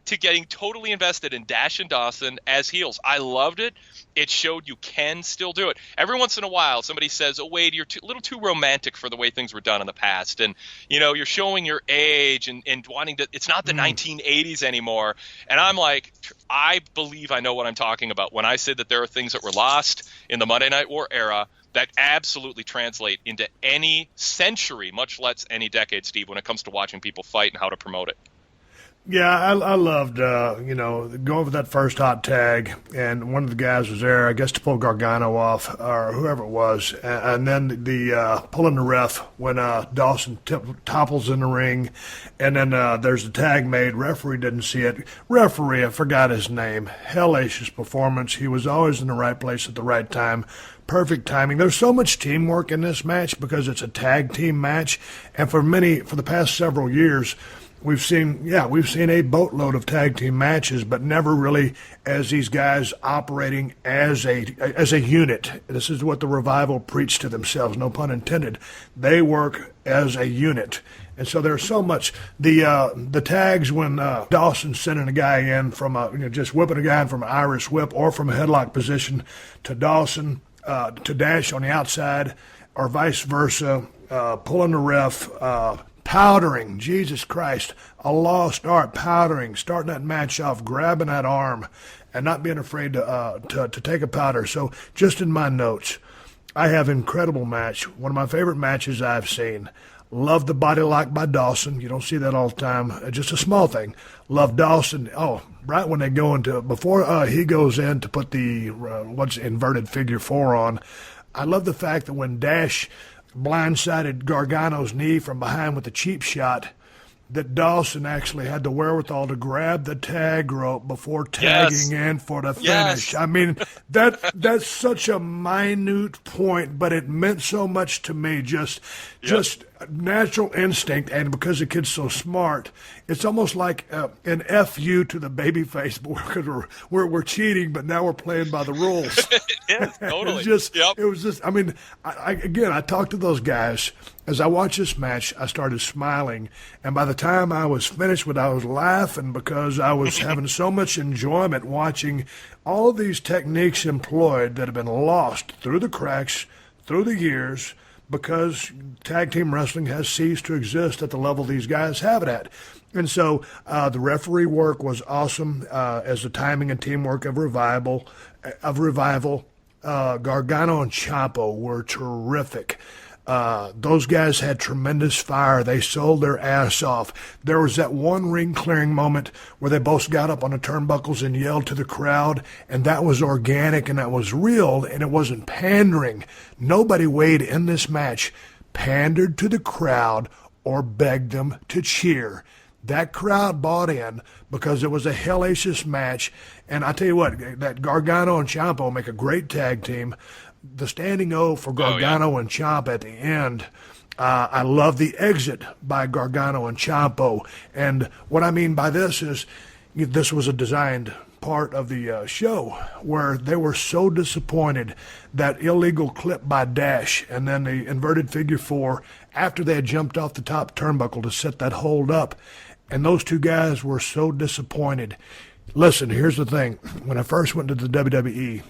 to getting totally invested in Dash and Dawson as heels. I loved it. It showed you can still do it. Every once in a while, somebody says, "Oh, Wade, you're a little too romantic for the way things were done in the past, and you're showing your age and wanting to. It's not the 1980s anymore." And I'm like, I believe I know what I'm talking about when I say that there are things that were lost in the Monday Night War era that absolutely translate into any century, much less any decade, Steve, when it comes to watching people fight and how to promote it. Yeah, I loved, going for that first hot tag, and one of the guys was there, I guess, to pull Gargano off, or whoever it was, and then the pulling the ref when Dawson topples in the ring, and then there's the tag made. Referee didn't see it. Referee, I forgot his name. Hellacious performance. He was always in the right place at the right time. Perfect timing. There's so much teamwork in this match because it's a tag team match, and for the past several years, we've seen a boatload of tag team matches, but never really as these guys operating as a unit. This is what the Revival preached to themselves, no pun intended. They work as a unit. And so there's so much. The tags when Dawson's sending a guy in from just whipping a guy in from an Irish whip or from a headlock position to Dawson to Dash on the outside, or vice versa, pulling the ref, powdering, Jesus Christ, a lost art, powdering, starting that match off, grabbing that arm, and not being afraid to take a powder. So just in my notes, I have incredible match, one of my favorite matches I've seen. Love the body lock by Dawson. You don't see that all the time. Just a small thing. Love Dawson. Oh, right when they go before he goes in to put the what's inverted figure 4 on, I love the fact that when Dash blindsided Gargano's knee from behind with a cheap shot, that Dawson actually had the wherewithal to grab the tag rope before tagging in for the finish. Yes. I mean, that's such a minute point, but it meant so much to me. Just natural instinct, and because the kid's so smart, it's almost like an FU to the babyface, because we're cheating, but now we're playing by the rules. Yes, totally. It was just. I mean, I talked to those guys. As I watched this match, I started smiling, and by the time I was finished with it, I was laughing because I was having so much enjoyment watching all these techniques employed that have been lost through the cracks, through the years, because tag team wrestling has ceased to exist at the level these guys have it at. And so the referee work was awesome, as the timing and teamwork of revival. Gargano and Ciampo were terrific. Those guys had tremendous fire. They sold their ass off. There was that one ring-clearing moment where they both got up on the turnbuckles and yelled to the crowd, and that was organic and that was real, and it wasn't pandering. Nobody weighed in this match pandered to the crowd or begged them to cheer. That crowd bought in because it was a hellacious match, and I tell you what, that Gargano and Ciampo make a great tag team. The standing O for Gargano and Ciampo at the end. I love the exit by Gargano and Ciampo. And what I mean by this is this was a designed part of the show where they were so disappointed that illegal clip by Dash and then the inverted figure four after they had jumped off the top turnbuckle to set that hold up. And those two guys were so disappointed. Listen, here's the thing. When I first went to the WWE,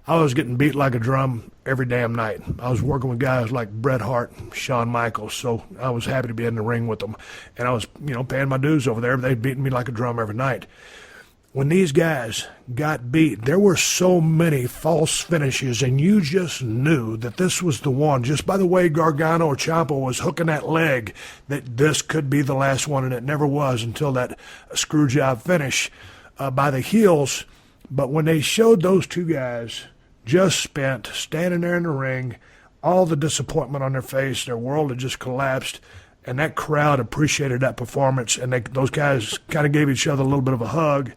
I was getting beat like a drum every damn night. I was working with guys like Bret Hart, Shawn Michaels, so I was happy to be in the ring with them. And I was, paying my dues over there. They beating me like a drum every night. When these guys got beat, there were so many false finishes, and you just knew that this was the one. Just by the way Gargano or Ciampo was hooking that leg, that this could be the last one, and it never was until that screw job finish by the heels. But when they showed those two guys just spent standing there in the ring, all the disappointment on their face, their world had just collapsed, and that crowd appreciated that performance, and those guys kind of gave each other a little bit of a hug.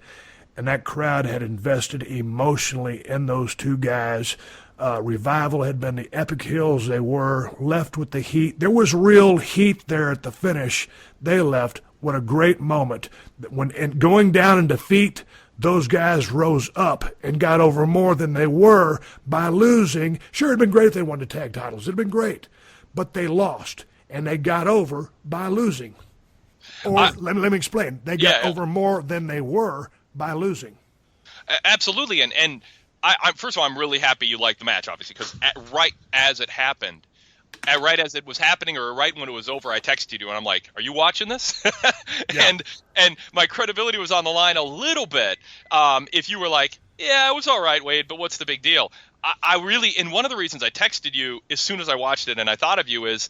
And that crowd had invested emotionally in those two guys. Revival had been the epic heels they were, left with the heat. There was real heat there at the finish. They left. What a great moment. And going down in defeat, those guys rose up and got over more than they were by losing. Sure, it would have been great if they won the tag titles. It would have been great. But they lost, and they got over by losing. Or let me explain. They got over more than they were by losing. Absolutely, and I first of all, I'm really happy you liked the match, obviously, because right as it happened, right as it was happening, or right when it was over, I texted you, and I'm like, "Are you watching this?" And my credibility was on the line a little bit. If you were like, "Yeah, it was all right, Wade, but what's the big deal?" I really, and one of the reasons I texted you as soon as I watched it, and I thought of you, is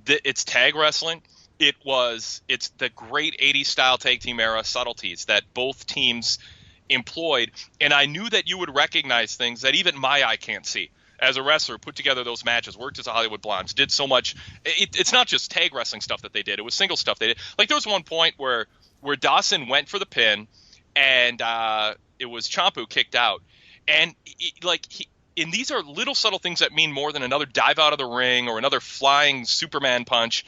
that it's tag wrestling. It's the great 80s style tag team era subtleties that both teams employed. And I knew that you would recognize things that even my eye can't see. As a wrestler, put together those matches, worked as a Hollywood Blondes, did so much. It's not just tag wrestling stuff that they did. It was single stuff they did. Like there was one point where Dawson went for the pin and it was Ciampo kicked out. And and these are little subtle things that mean more than another dive out of the ring or another flying Superman punch.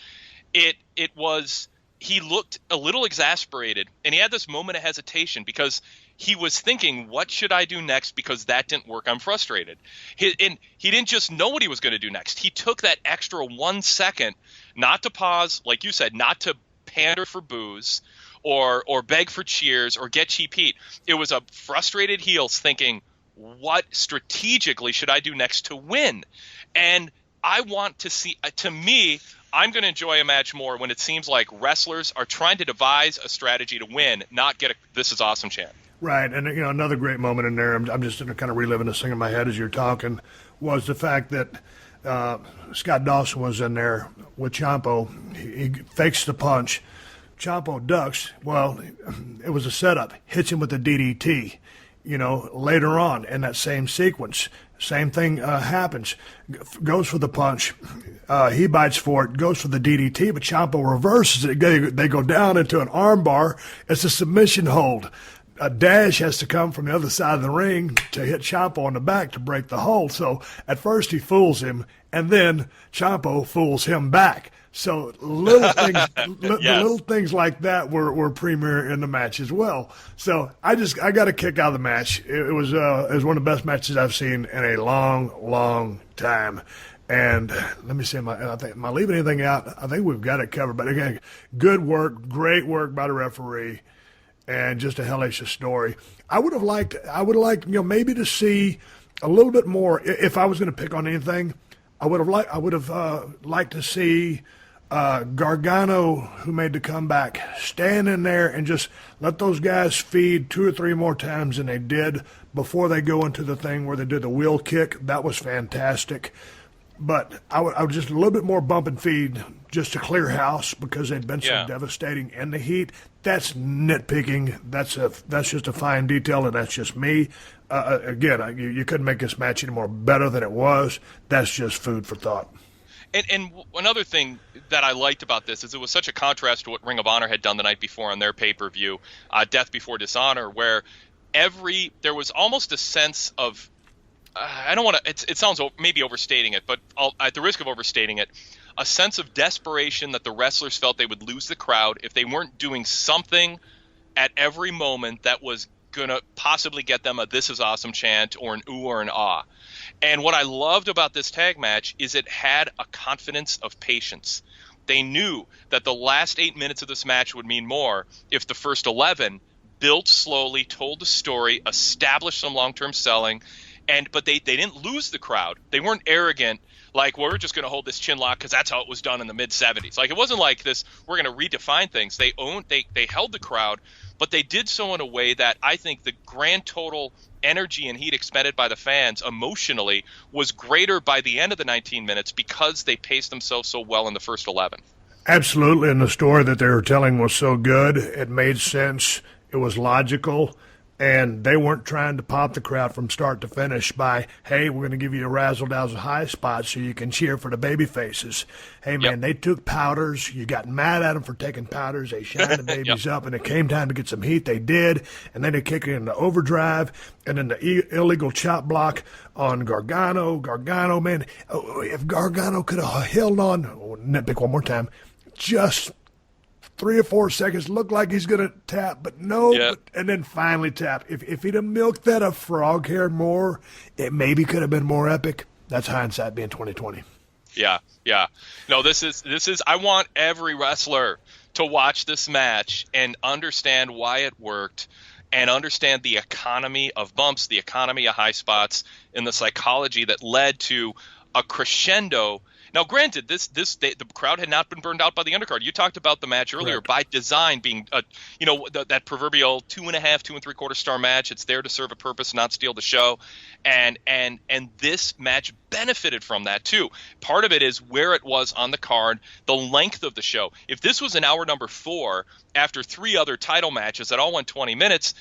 He looked a little exasperated, and he had this moment of hesitation because he was thinking, what should I do next? Because that didn't work. I'm frustrated. And he didn't just know what he was going to do next. He took that extra 1 second not to pause, like you said, not to pander for boos or beg for cheers or get cheap heat. It was a frustrated heels thinking, what strategically should I do next to win? And I want to see, to me, I'm going to enjoy a match more when it seems like wrestlers are trying to devise a strategy to win, not get a "this is awesome" chant. Right, and another great moment in there, I'm just kind of reliving this thing in my head as you're talking, was the fact that Scott Dawson was in there with Ciampo. He fakes the punch. Ciampo ducks. Well, it was a setup. Hits him with a DDT. later on in that same sequence. Same thing happens. Goes for the punch. He bites for it, goes for the DDT, but Ciampo reverses it. They go down into an armbar. It's a submission hold. A dash has to come from the other side of the ring to hit Ciampo on the back to break the hold. So at first he fools him, and then Ciampo fools him back. So little things, the little things like that were premier in the match as well. So I got a kick out of the match. It was one of the best matches I've seen in a long time. And let me see, am I leaving anything out? I think we've got it covered. But again, good work, great work by the referee, and just a hellacious story. I would have liked, maybe to see a little bit more. If I was going to pick on anything, I would have liked to see Gargano, who made the comeback, stand in there and just let those guys feed 2 or 3 more times than they did before they go into the thing where they did the wheel kick. That was fantastic. But I would just a little bit more bump and feed just to clear house because they'd been so devastating in the heat. That's nitpicking. That's just a fine detail, and that's just me. Again, you couldn't make this match any more better than it was. That's just food for thought. And another thing that I liked about this is it was such a contrast to what Ring of Honor had done the night before on their pay-per-view, Death Before Dishonor, where there was almost a sense of, I don't want to, it sounds maybe overstating it, but at the risk of overstating it, a sense of desperation that the wrestlers felt they would lose the crowd if they weren't doing something at every moment that was going to possibly get them a "This is awesome" chant or an ooh or an ah. And what I loved about this tag match is it had a confidence of patience. They knew that the last 8 minutes of this match would mean more if the first 11 built slowly, told the story, established some long-term selling, but they didn't lose the crowd. They weren't arrogant, like, well, we're just going to hold this chin lock because that's how it was done in the mid-'70s. Like, it wasn't like this, we're going to redefine things. They held the crowd, but they did so in a way that I think the grand total energy and heat expended by the fans emotionally was greater by the end of the 19 minutes because they paced themselves so well in the first 11. Absolutely, and the story that they were telling was so good. It made sense. It was logical. And they weren't trying to pop the crowd from start to finish by, hey, we're going to give you a razzle-dazzle high spot so you can cheer for the baby faces. Hey, man, They took powders. You got mad at them for taking powders. They shined the babies up, and it came time to get some heat. They did, and then they kicked it into overdrive, and then the illegal chop block on Gargano. Gargano, man, if Gargano could have held on, nitpick one more time, just 3 or 4 seconds, looked like he's going to tap, but no, and then finally tap. If he'd have milked that a frog hair more, it maybe could have been more epic. That's hindsight being 2020. Yeah. No, this is. I want every wrestler to watch this match and understand why it worked, and understand the economy of bumps, the economy of high spots, and the psychology that led to a crescendo. Now, granted, the crowd had not been burned out by the undercard. You talked about the match earlier. Correct. By design being, that proverbial 2.5, 2 3/4 star match. It's there to serve a purpose, not steal the show. And this match benefited from that too. Part of it is where it was on the card, the length of the show. If this was an hour number 4 after 3 other title matches that all went 20 minutes,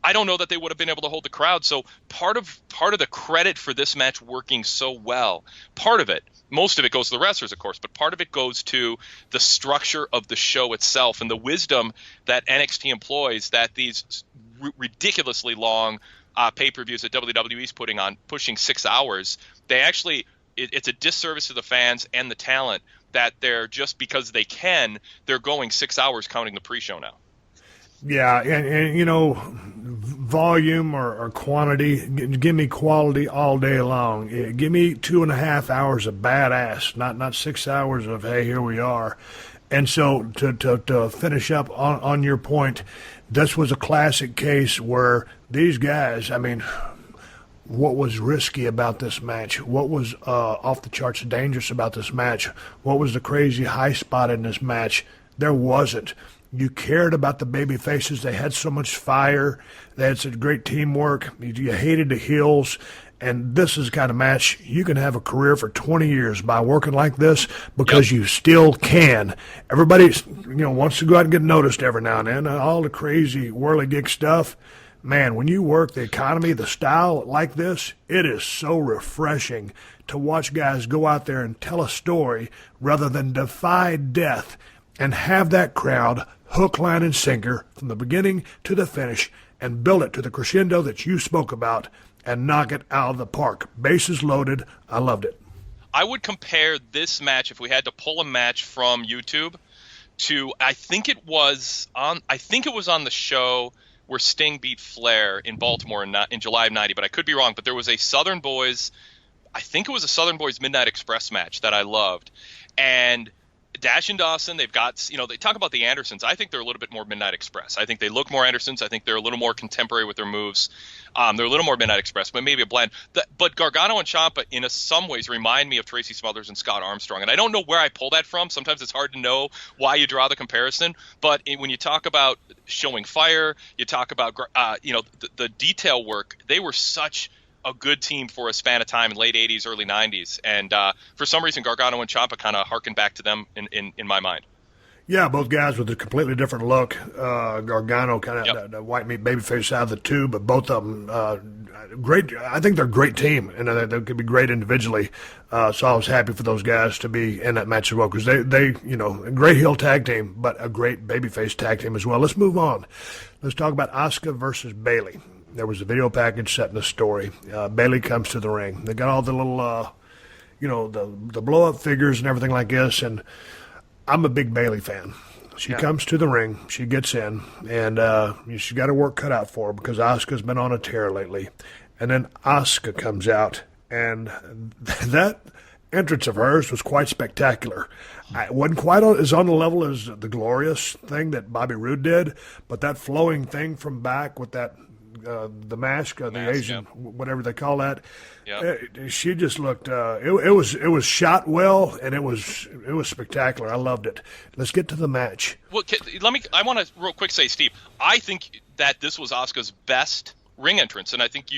I don't know that they would have been able to hold the crowd. So part of the credit for this match working so well, most of it goes to the wrestlers, of course, but part of it goes to the structure of the show itself and the wisdom that NXT employs, that these ridiculously long pay-per-views that WWE's putting on, pushing 6 hours, it's a disservice to the fans and the talent that they're, just because they're going 6 hours counting the pre-show now. Yeah, and volume or quantity, give me quality all day long. Give me 2.5 hours of badass, not 6 hours of, hey, here we are. And so to finish up on your point, this was a classic case where these guys, I mean, what was risky about this match? What was off the charts dangerous about this match? What was the crazy high spot in this match? There wasn't. You cared about the baby faces. They had so much fire. They had such great teamwork. You hated the heels. And this is the kind of match you can have a career for 20 years by working like this, because you still can. Everybody wants to go out and get noticed every now and then. All the crazy whirligig stuff, man, when you work the economy, the style like this, it is so refreshing to watch guys go out there and tell a story rather than defy death and have that crowd hook, line, and sinker from the beginning to the finish and build it to the crescendo that you spoke about and knock it out of the park. Bases loaded. I loved it. I would compare this match, if we had to pull a match from YouTube, to I think it was on the show where Sting beat Flair in Baltimore in July of '90, but I could be wrong. But there was a Southern Boys, I think it was a Southern Boys Midnight Express match that I loved, and Dash and Dawson, they've got, they talk about the Andersons. I think they're a little bit more Midnight Express. I think they look more Andersons. I think they're a little more contemporary with their moves. They're a little more Midnight Express, but maybe a blend. But Gargano and Ciampa, in some ways, remind me of Tracy Smothers and Scott Armstrong. And I don't know where I pull that from. Sometimes it's hard to know why you draw the comparison. But when you talk about showing fire, you talk about, the detail work, they were such a good team for a span of time in late 80s, early 90s. And for some reason, Gargano and Ciampa kind of harken back to them in my mind. Yeah, both guys with a completely different look. Gargano kind of the white meat babyface side of the two, but both of them great. I think they're a great team, and they could be great individually. So I was happy for those guys to be in that match as well, because they a great heel tag team, but a great babyface tag team as well. Let's move on. Let's talk about Asuka versus Bayley. There was a video package setting the story. Bayley comes to the ring. They got all the little, the blow-up figures and everything like this, and I'm a big Bayley fan. She comes to the ring. She gets in, and she's got her work cut out for her because Asuka's been on a tear lately. And then Asuka comes out, and that entrance of hers was quite spectacular. It wasn't quite as on the level as the glorious thing that Bobby Roode did, but that flowing thing from back with that the mask, the Asian, whatever they call that. She just looked. It was shot well, and it was spectacular. I loved it. Let's get to the match. Well, I want to real quick say, Steve, I think that this was Asuka's best ring entrance, and I think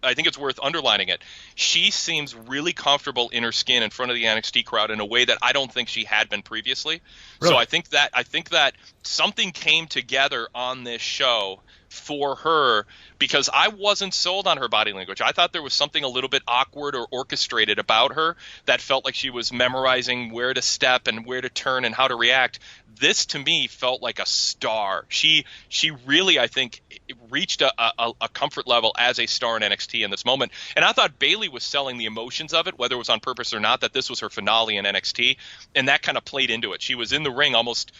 I think it's worth underlining it. She seems really comfortable in her skin in front of the NXT crowd in a way that I don't think she had been previously. Really? So I think that something came together on this show for her, because I wasn't sold on her body language. I thought there was something a little bit awkward or orchestrated about her that felt like she was memorizing where to step and where to turn and how to react. This, to me, felt like a star. She really, I think, reached a comfort level as a star in NXT in this moment. And I thought Bayley was selling the emotions of it, whether it was on purpose or not, that this was her finale in NXT, and that kind of played into it. She was in the ring almost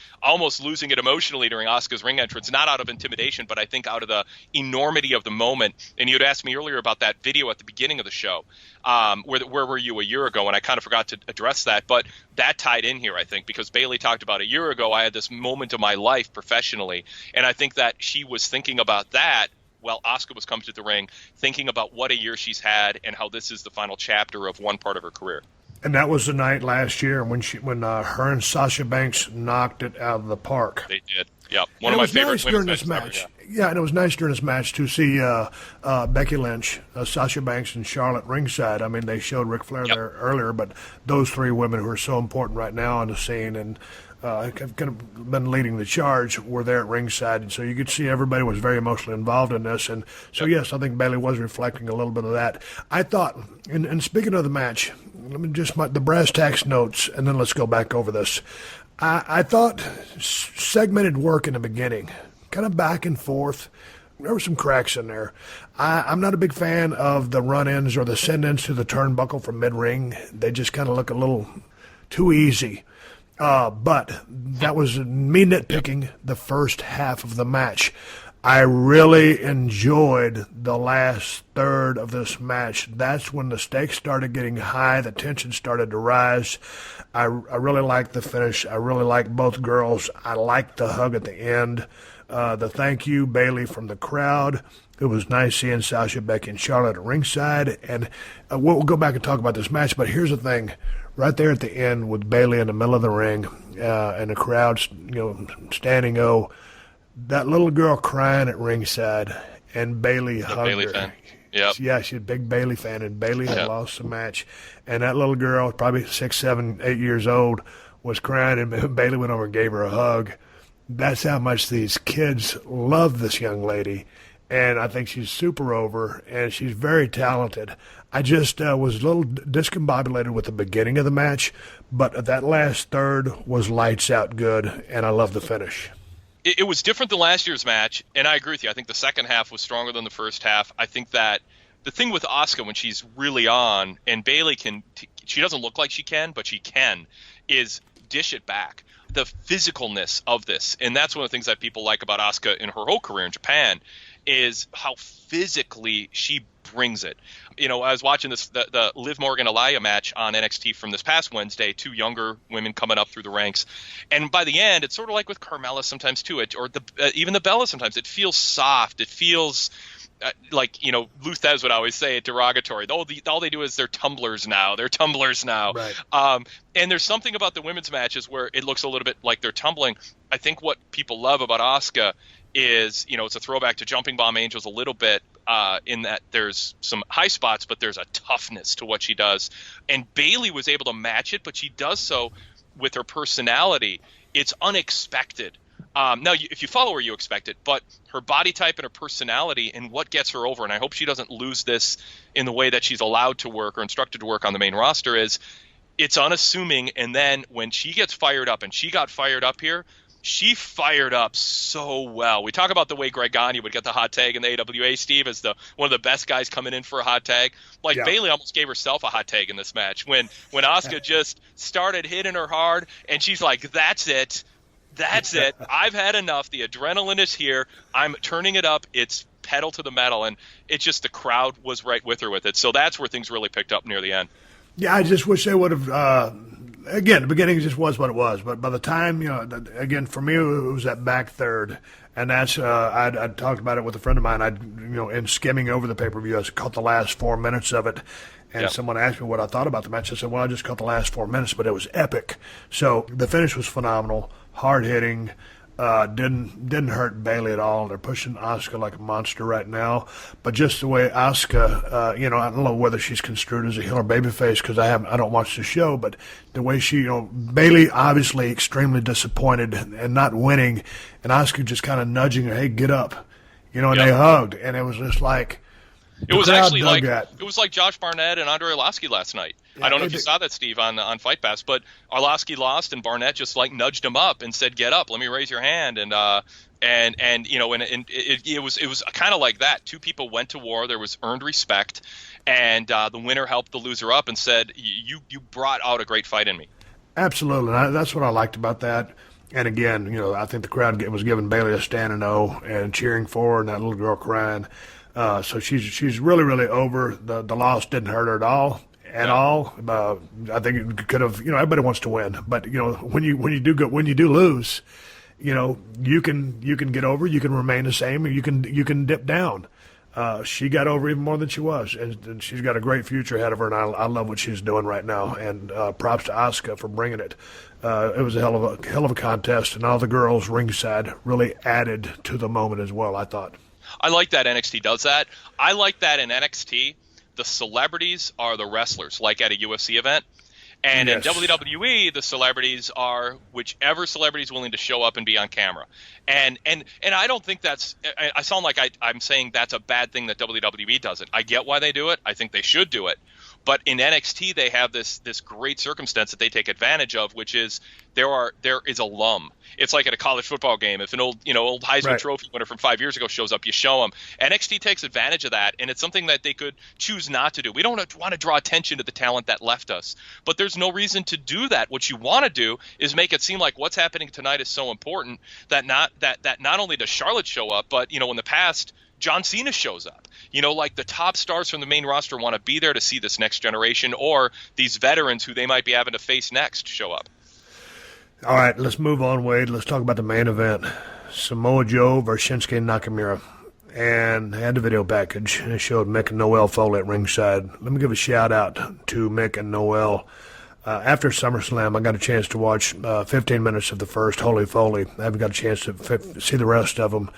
losing it emotionally during Asuka's ring entrance, not out of intimidation, but I think out of the enormity of the moment. And you had asked me earlier about that video at the beginning of the show. Where were you a year ago? And I kind of forgot to address that, but that tied in here, I think, because Bayley talked about a year ago, I had this moment of my life professionally, and I think that she was thinking about that while Asuka was coming to the ring, thinking about what a year she's had and how this is the final chapter of one part of her career. And that was the night last year when her and Sasha Banks knocked it out of the park. They did. Yep. One of my favorite during this match. Yeah, and it was nice during this match to see Becky Lynch, Sasha Banks, and Charlotte ringside. I mean, they showed Ric Flair there earlier, but those three women who are so important right now on the scene and have kind of been leading the charge were there at ringside. And so you could see everybody was very emotionally involved in this. And so, yes, I think Bayley was reflecting a little bit of that. I thought, and speaking of the match, let me just the brass tacks notes, and then let's go back over this. I thought segmented work in the beginning, kind of back and forth. There were some cracks in there. I'm not a big fan of the run-ins or the send-ins to the turnbuckle from mid-ring. They just kind of look a little too easy. But that was me nitpicking the first half of the match. I really enjoyed the last third of this match. That's when the stakes started getting high, the tension started to rise. I really liked the finish. I really liked both girls. I liked the hug at the end. The thank you, Bayley, from the crowd. It was nice seeing Sasha, Becky, and Charlotte at ringside. And we'll go back and talk about this match, but here's the thing. Right there at the end with Bayley in the middle of the ring and the crowd standing that little girl crying at ringside, and Bayley hugged Bayley her. Fan. Yep. Yeah, she's a big Bayley fan, and Bayley had lost the match. And that little girl, probably 6, 7, 8 years old, was crying, and Bayley went over and gave her a hug. That's how much these kids love this young lady. and I think she's super over, and she's very talented. I just was a little discombobulated with the beginning of the match, but that last third was lights out good, and I love the finish. It was different than last year's match, and I agree with you. I think the second half was stronger than the first half. I think that the thing with Asuka when she's really on, and Bayley she doesn't look like she can, but she can, is dish it back. The physicalness of this, and that's one of the things that people like about Asuka in her whole career in Japan, is how physically she brings it. I was watching the Liv Morgan Aliyah match on NXT from this past Wednesday, two younger women coming up through the ranks, and by the end, it's sort of like with Carmella sometimes too, even the Bella sometimes. It feels soft. It feels like, Lou Thez would always say it derogatory. All they do is they're tumblers now. They're tumblers now. Right. And there's something about the women's matches where it looks a little bit like they're tumbling. I think what people love about Asuka is, it's a throwback to Jumping Bomb Angels a little bit, in that there's some high spots, but there's a toughness to what she does. And Bayley was able to match it, but she does so with her personality. It's unexpected. Now, if you follow her, you expect it, but her body type and her personality and what gets her over, and I hope she doesn't lose this in the way that she's allowed to work or instructed to work on the main roster, is it's unassuming, and then when she gets fired up, and she got fired up here, she fired up so well. We talk about the way Greg Gagne would get the hot tag in the AWA, Steve, as one of the best guys coming in for a hot tag. Yeah. Bayley almost gave herself a hot tag in this match when Asuka just started hitting her hard, and she's like, that's it. That's it. I've had enough. The adrenaline is here. I'm turning it up. It's pedal to the metal, and it's just the crowd was right with her with it. So that's where things really picked up near the end. Yeah, I just wish they would have. Again, the beginning just was what it was, but by the time, again, for me, it was that back third, and that's I'd talked about it with a friend of mine. In skimming over the pay-per-view, I caught the last 4 minutes of it, and Someone asked me what I thought about the match. I said, well, I just caught the last 4 minutes, but it was epic. So the finish was phenomenal, hard hitting. Didn't hurt Bayley at all. They're pushing Asuka like a monster right now, but just the way Asuka, I don't know whether she's construed as a heel or babyface because I don't watch the show, but the way she, Bayley obviously extremely disappointed and not winning, and Asuka just kind of nudging her, hey, get up, and they hugged, and it was just like. It was actually like Josh Barnett and Andre Arlovski last night. Yeah, I don't know if you saw that, Steve, on Fight Pass, but Arlovski lost and Barnett just nudged him up and said, "Get up, let me raise your hand." And it was kind of like that. Two people went to war. There was earned respect, and the winner helped the loser up and said, "You brought out a great fight in me." Absolutely, that's what I liked about that. And again, I think the crowd was giving Bayley a standing O and cheering for her, and that little girl crying. So she's really, really over. The loss didn't hurt her at all. I think it could have. Everybody wants to win, but when you do lose, you can get over. You can remain the same, or you can dip down. She got over even more than she was, and she's got a great future ahead of her. And I love what she's doing right now. And props to Asuka for bringing it. It was a hell of a contest, and all the girls ringside really added to the moment as well, I thought. I like that NXT does that. I like that in NXT, the celebrities are the wrestlers, like at a UFC event. And in WWE, the celebrities are whichever celebrity is willing to show up and be on camera. And I don't think I sound like I'm saying that's a bad thing that WWE does it. I get why they do it. I think they should do it. But in NXT, they have this great circumstance that they take advantage of, which is there is alum. It's like at a college football game. If an old Heisman Trophy winner from 5 years ago shows up, you show them. NXT takes advantage of that, and it's something that they could choose not to do. We don't want to draw attention to the talent that left us, but there's no reason to do that. What you want to do is make it seem like what's happening tonight is so important that not only does Charlotte show up, but in the past, John Cena shows up. Like the top stars from the main roster want to be there to see this next generation, or these veterans who they might be having to face next show up. All right, let's move on, Wade. Let's talk about the main event. Samoa Joe versus Shinsuke Nakamura. And I had the video package, and it showed Mick and Noel Foley at ringside. Let me give a shout-out to Mick and Noel. After SummerSlam, I got a chance to watch 15 minutes of the first Holy Foley. I haven't got a chance to see the rest of them.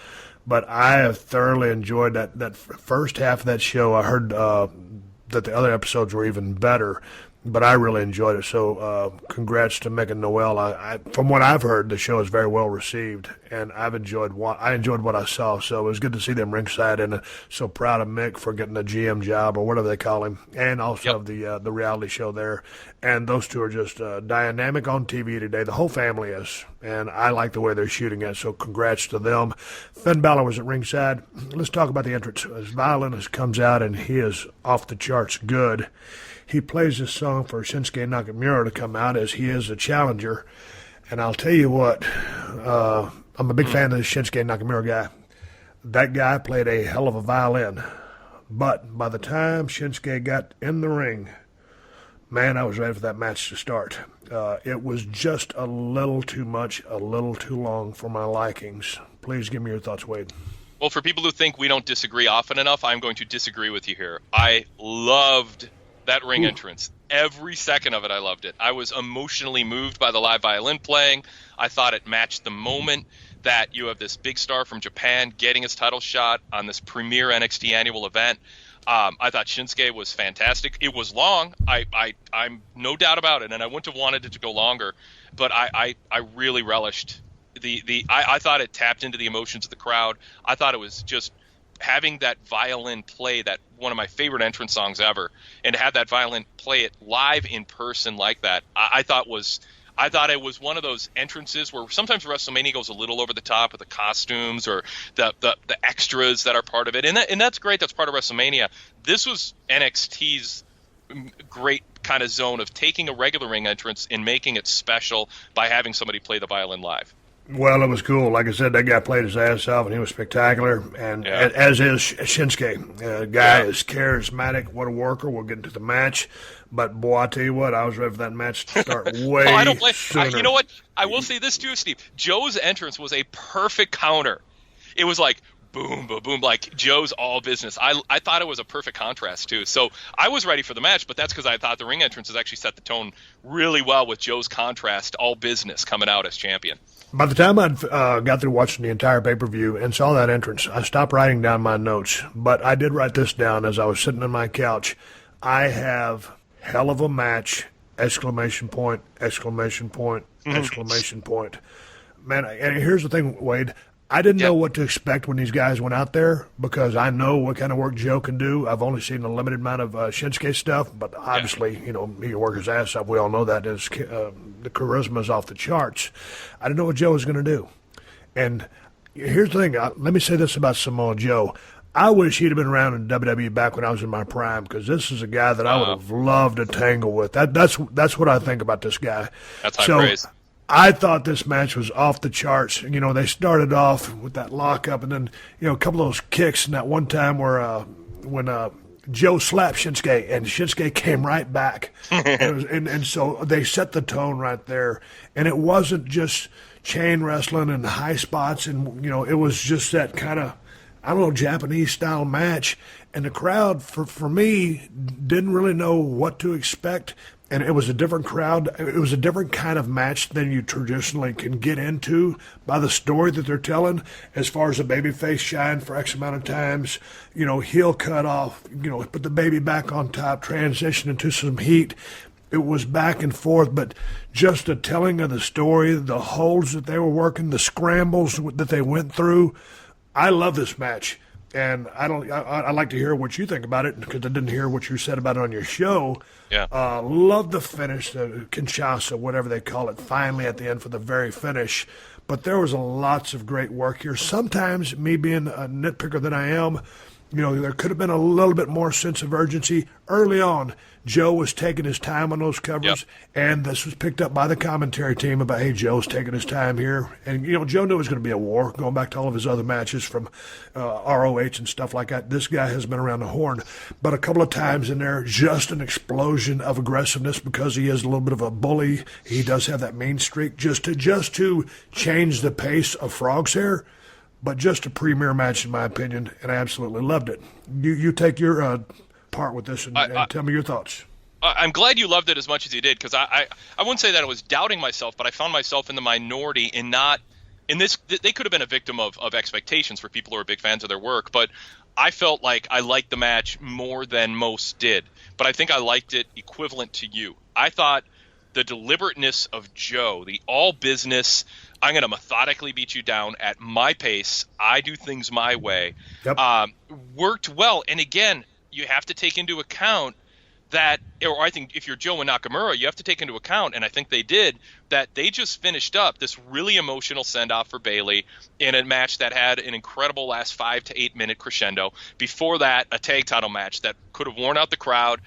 But I have thoroughly enjoyed that first half of that show. I heard that the other episodes were even better. but I really enjoyed it. So congrats to Mick and Noel. From what I've heard, the show is very well received, and I enjoyed what I saw. So it was good to see them ringside, and so proud of Mick for getting the GM job or whatever they call him, and also the reality show there. And those two are just dynamic on TV today. The whole family is, and I like the way they're shooting it. So congrats to them. Finn Balor was at ringside. Let's talk about the entrance. As violinist comes out, and he is off the charts good. He plays this song for Shinsuke Nakamura to come out as he is a challenger. And I'll tell you what, I'm a big fan of the Shinsuke Nakamura guy. That guy played a hell of a violin. But by the time Shinsuke got in the ring, man, I was ready for that match to start. It was just a little too much, a little too long for my likings. Please give me your thoughts, Wade. Well, for people who think we don't disagree often enough, I'm going to disagree with you here. I loved that ring entrance. Every second of it, I loved it. I was emotionally moved by the live violin playing. I thought it matched the moment that you have this big star from Japan getting his title shot on this premier NXT annual event. I thought Shinsuke was fantastic. It was long. I'm no doubt about it, and I wouldn't have wanted it to go longer. But I really relished I thought it tapped into the emotions of the crowd. I thought it was just having that violin play, that one of my favorite entrance songs ever, and to have that violin play it live in person like that, I thought it was one of those entrances where sometimes WrestleMania goes a little over the top with the costumes or the extras that are part of it, and that's great. That's part of WrestleMania. This was NXT's great kind of zone of taking a regular ring entrance and making it special by having somebody play the violin live. Well, it was cool. Like I said, that guy played his ass off, and he was spectacular. And as is Shinsuke. Guy is charismatic. What a worker. We'll get into the match. But, boy, I tell you what, I was ready for that match to start way sooner. You know what? I will say this, too, Steve. Joe's entrance was a perfect counter. It was like, boom, boom, boom, like Joe's all business. I thought it was a perfect contrast, too. So I was ready for the match, but that's because I thought the ring entrances actually set the tone really well with Joe's contrast, all business, coming out as champion. By the time I'd got through watching the entire pay-per-view and saw that entrance, I stopped writing down my notes. But I did write this down as I was sitting on my couch. I have hell of a match, exclamation point, exclamation point, exclamation point. Man, and here's the thing, Wade. I didn't know what to expect when these guys went out there because I know what kind of work Joe can do. I've only seen a limited amount of Shinsuke stuff, but obviously, he can work his ass off. We all know that. The charisma is off the charts. I didn't know what Joe was going to do. And here's the thing. Let me say this about Samoa Joe. I wish he'd have been around in WWE back when I was in my prime because this is a guy that I would have loved to tangle with. That's what I think about this guy. That's high praise. I thought this match was off the charts. They started off with that lockup and then, a couple of those kicks and that one time where when Joe slapped Shinsuke and Shinsuke came right back. and so they set the tone right there. And it wasn't just chain wrestling and high spots and, it was just that kind of, Japanese-style match. And the crowd, for me, didn't really know what to expect. And it was a different crowd. It was a different kind of match than you traditionally can get into by the story that they're telling as far as the babyface shine for X amount of times, heel cut off, put the baby back on top, transition into some heat. It was back and forth, but just the telling of the story, the holds that they were working, the scrambles that they went through, I love this match. And I'd like to hear what you think about it because I didn't hear what you said about it on your show. Yeah. Love the finish, the Kinshasa, whatever they call it, finally at the end for the very finish. But there was lots of great work here. Sometimes, me being a nitpicker than I am, there could have been a little bit more sense of urgency. Early on, Joe was taking his time on those covers, and this was picked up by the commentary team about, hey, Joe's taking his time here. And, Joe knew it was going to be a war, going back to all of his other matches from ROH and stuff like that. This guy has been around the horn. But a couple of times in there, just an explosion of aggressiveness because he is a little bit of a bully. He does have that mean streak just to change the pace of Frog's Hair. But just a premier match, in my opinion, and I absolutely loved it. You take your part with this and tell me your thoughts. I'm glad you loved it as much as you did because I wouldn't say that I was doubting myself, but I found myself in the minority in this. They could have been a victim of expectations for people who are big fans of their work, but I felt like I liked the match more than most did, but I think I liked it equivalent to you. I thought the deliberateness of Joe, the all business, I'm going to methodically beat you down at my pace, I do things my way, worked well. And again, you have to take into account that, or I think if you're Joe and Nakamura, you have to take into account, and I think they did, that they just finished up this really emotional send-off for Bayley in a match that had an incredible last 5 to 8 minute crescendo. Before that, a tag title match that could have worn out the crowd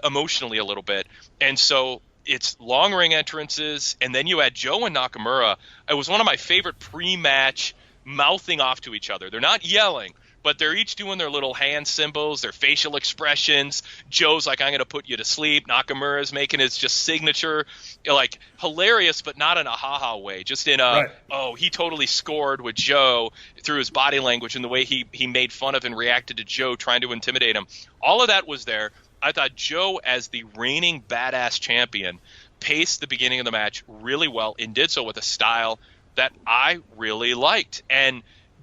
emotionally a little bit. And so it's long ring entrances, and then you had Joe and Nakamura. It was one of my favorite pre-match mouthing off to each other. They're not yelling, but they're each doing their little hand symbols, their facial expressions. Joe's like, I'm going to put you to sleep. Nakamura's making his just signature, like hilarious, but not in a ha-ha way. Just in a, oh, he totally scored with Joe through his body language and the way he made fun of and reacted to Joe trying to intimidate him. All of that was there. I thought Joe, as the reigning badass champion, paced the beginning of the match really well and did so with a style that I really liked.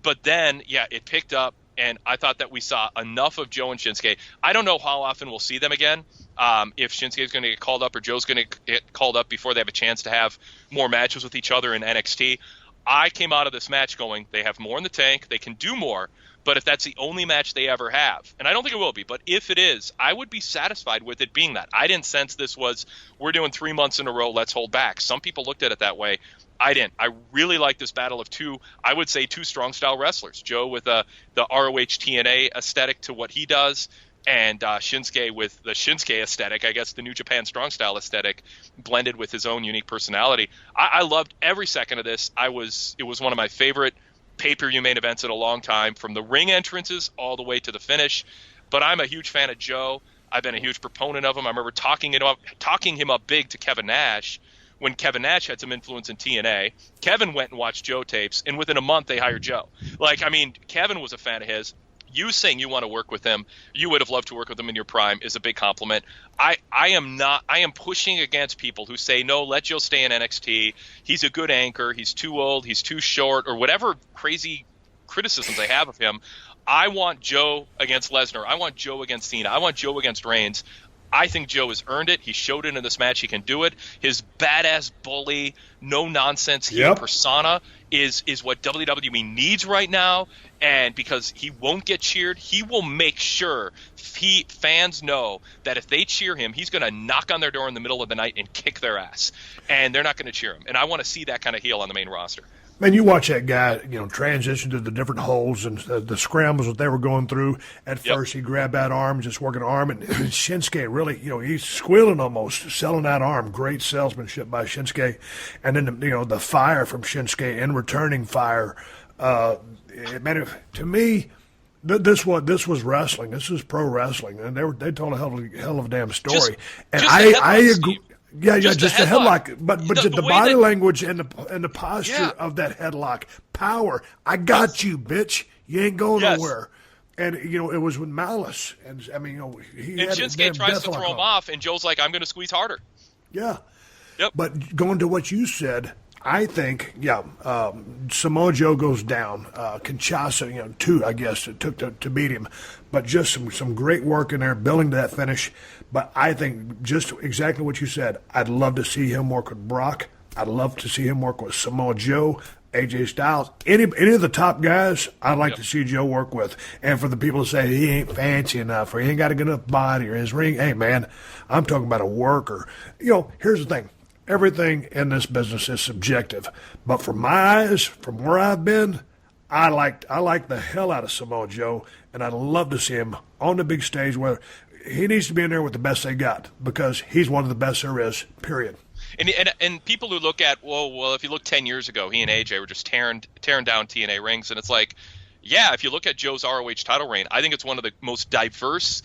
But then, it picked up. And I thought that we saw enough of Joe and Shinsuke. I don't know how often we'll see them again, if Shinsuke's going to get called up or Joe's going to get called up before they have a chance to have more matches with each other in NXT. I came out of this match going, they have more in the tank, they can do more, but if that's the only match they ever have, and I don't think it will be, but if it is, I would be satisfied with it being that. I didn't sense this was, we're doing 3 months in a row, let's hold back. Some people looked at it that way. I didn't. I really like this battle of two strong style wrestlers. Joe with the ROH TNA aesthetic to what he does, and Shinsuke with the Shinsuke aesthetic, I guess the New Japan strong style aesthetic, blended with his own unique personality. I loved every second of this. It was one of my favorite pay-per-view main events in a long time, from the ring entrances all the way to the finish. But I'm a huge fan of Joe. I've been a huge proponent of him. I remember talking him up big to Kevin Nash when Kevin Nash had some influence in TNA. Kevin went and watched Joe tapes, and within a month they hired Joe. Kevin was a fan of his. You saying you want to work with him, you would have loved to work with him in your prime, is a big compliment. I am pushing against people who say, no, let Joe stay in NXT. He's a good anchor. He's too old. He's too short, or whatever crazy criticisms I have of him. I want Joe against Lesnar. I want Joe against Cena. I want Joe against Reigns. I think Joe has earned it. He showed it in this match. He can do it. His badass bully, no-nonsense heel persona is what WWE needs right now. And because he won't get cheered, he will make sure fans know that if they cheer him, he's going to knock on their door in the middle of the night and kick their ass. And they're not going to cheer him. And I want to see that kind of heel on the main roster. Man, you watch that guy, transition to the different holes and the scrambles that they were going through. At first, he grabbed that arm, just working the arm, and Shinsuke really, he's squealing almost, selling that arm. Great salesmanship by Shinsuke. And then, the fire from Shinsuke and returning fire. To me, this was wrestling. This was pro wrestling, and they told a hell of a damn story. I agree. Yeah, just the headlock, but the body language and the posture of that headlock, power. I got you, bitch. You ain't going nowhere. And it was with malice, and Shinsuke tries to throw him off, and Joe's like, "I'm going to squeeze harder." Yeah. Yep. But going to what you said, I think, Samoa Joe goes down. Kinshasa, 2, I guess, it took to beat him. But just some great work in there, building to that finish. But I think just exactly what you said. I'd love to see him work with Brock. I'd love to see him work with Samoa Joe, AJ Styles. Any of the top guys, I'd like to see Joe work with. And for the people to say he ain't fancy enough or he ain't got a good enough body or his ring, hey, man, I'm talking about a worker. Here's the thing. Everything in this business is subjective. But from my eyes, from where I've been, I like the hell out of Samoa Joe, and I'd love to see him on the big stage where he needs to be in there with the best they got, because he's one of the best there is, period. And people who look at, well, if you look 10 years ago, he and AJ were just tearing down TNA rings, and it's like, if you look at Joe's ROH title reign, I think it's one of the most diverse.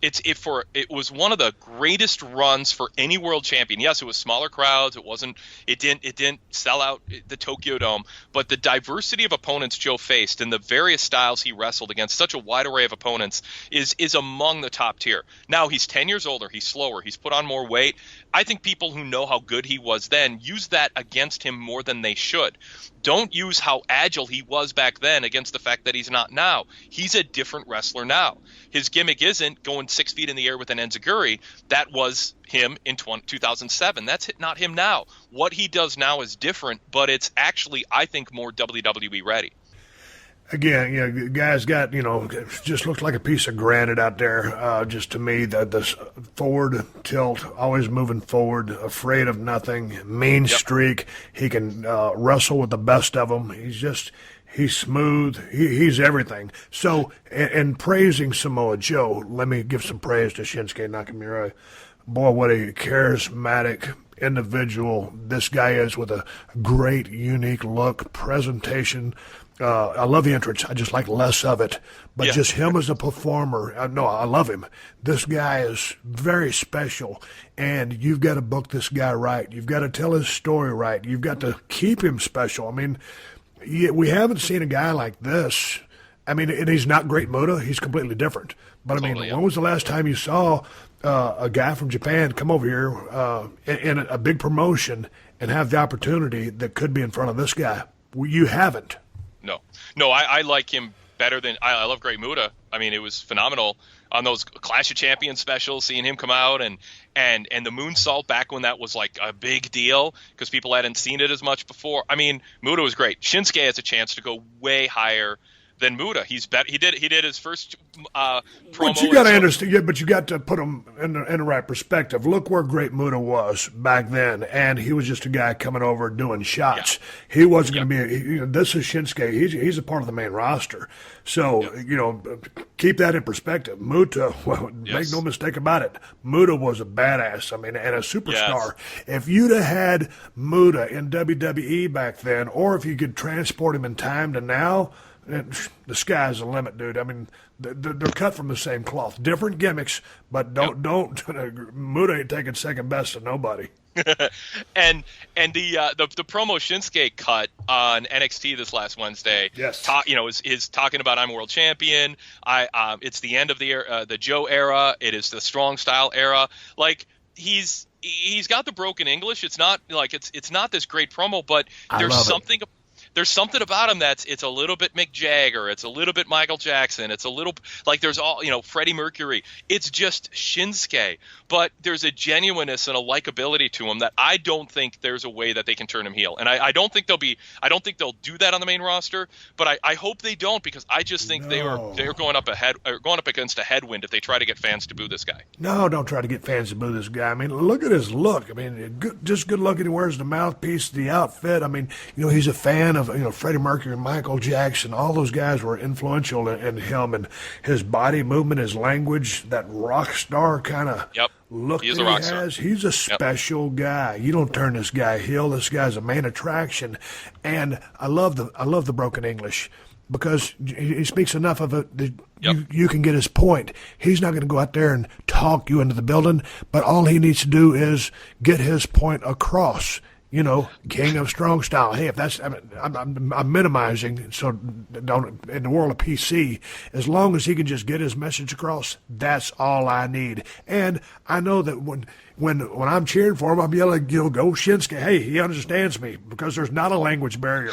It was one of the greatest runs for any world champion. Yes, it was smaller crowds. It didn't sell out the Tokyo Dome, but the diversity of opponents Joe faced and the various styles he wrestled against such a wide array of opponents is among the top tier. Now he's 10 years older. He's slower. He's put on more weight. I think people who know how good he was then use that against him more than they should. Don't use how agile he was back then against the fact that he's not now. He's a different wrestler now. His gimmick isn't going 6 feet in the air with an enziguri. That was him in 2007. That's not him now. What he does now is different, but it's actually, I think, more WWE ready. Again, the guy's got, just looks like a piece of granite out there. Just to me, the forward tilt, always moving forward, afraid of nothing, mean streak. He can wrestle with the best of them. He's smooth. He's everything. So, in praising Samoa Joe, let me give some praise to Shinsuke Nakamura. Boy, what a charismatic individual this guy is, with a great, unique look, presentation. I love the entrance. I just like less of it. But just him as a performer, I love him. This guy is very special, and you've got to book this guy right. You've got to tell his story right. You've got to keep him special. I mean, we haven't seen a guy like this. I mean, and he's not Great Muta. He's completely different. But, when was the last time you saw a guy from Japan come over here in a big promotion and have the opportunity that could be in front of this guy? You haven't. No, I like him better than I love Great Muta. I mean, it was phenomenal on those Clash of Champions specials, seeing him come out and the moonsault back when that was like a big deal because people hadn't seen it as much before. I mean, Muta was great. Shinsuke has a chance to go way higher than Muta. He's better. He did his first promo. But you got to understand. But you got to put him in the right perspective. Look where Great Muta was back then, and he was just a guy coming over doing shots. He wasn't going to be. This is Shinsuke. He's a part of the main roster. So keep that in perspective. Muta, make no mistake about it. Muta was a badass. I mean, and a superstar. Yes. If you'd have had Muta in WWE back then, or if you could transport him in time to now, the sky's the limit, dude. I mean, they're cut from the same cloth. Different gimmicks, but don't Muta ain't taking second best to nobody. and the promo Shinsuke cut on NXT this last Wednesday, is talking about I'm world champion. It's the end of the Joe era. It is the strong style era. Like he's got the broken English. It's not like it's not this great promo, but there's something. There's something about him it's a little bit Mick Jagger, it's a little bit Michael Jackson, it's a little like there's all Freddie Mercury. It's just Shinsuke, but there's a genuineness and a likability to him that I don't think there's a way that they can turn him heel. And I don't think they'll do that on the main roster, but I hope they don't, because I just think they're going up against a headwind if they try to get fans to boo this guy. No, don't try to get fans to boo this guy. I mean, look at his look. I mean, good looking. He wears the mouthpiece, the outfit. I mean, he's a fan of Freddie Mercury, Michael Jackson. All those guys were influential in him, and his body movement, his language, that rock star kind of look he has. He's a special guy. You don't turn this guy heel. This guy's a main attraction, and I love the broken English, because he speaks enough of it that you can get his point. He's not going to go out there and talk you into the building, but all he needs to do is get his point across. King of strong style. Hey, if that's, I'm minimizing, so don't, in the world of PC, as long as he can just get his message across, that's all I need. And I know that when I'm cheering for him, I'm yelling, go Shinsuke. Hey, he understands me, because there's not a language barrier.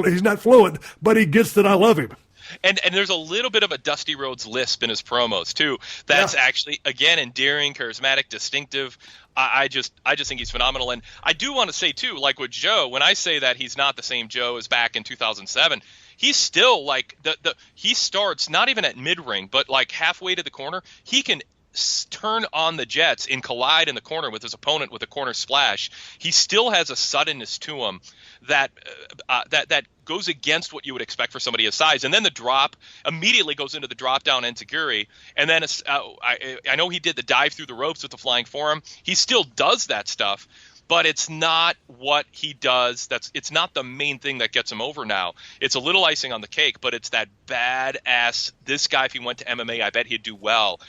He's not fluent, but he gets that I love him. And there's a little bit of a Dusty Rhodes lisp in his promos too. That's actually, again, endearing, charismatic, distinctive. I just think he's phenomenal. And I do want to say too, like with Joe, when I say that he's not the same Joe as back in 2007, he's still like he starts not even at mid-ring, but like halfway to the corner. He can turn on the jets and collide in the corner with his opponent with a corner splash. He still has a suddenness to him that goes against what you would expect for somebody his size. And then the drop immediately goes into the drop down enziguri. And then I know he did the dive through the ropes with the flying forearm. He still does that stuff, but it's not what he does. It's not the main thing that gets him over now. It's a little icing on the cake, but it's that badass, this guy, if he went to MMA, I bet he'd do well,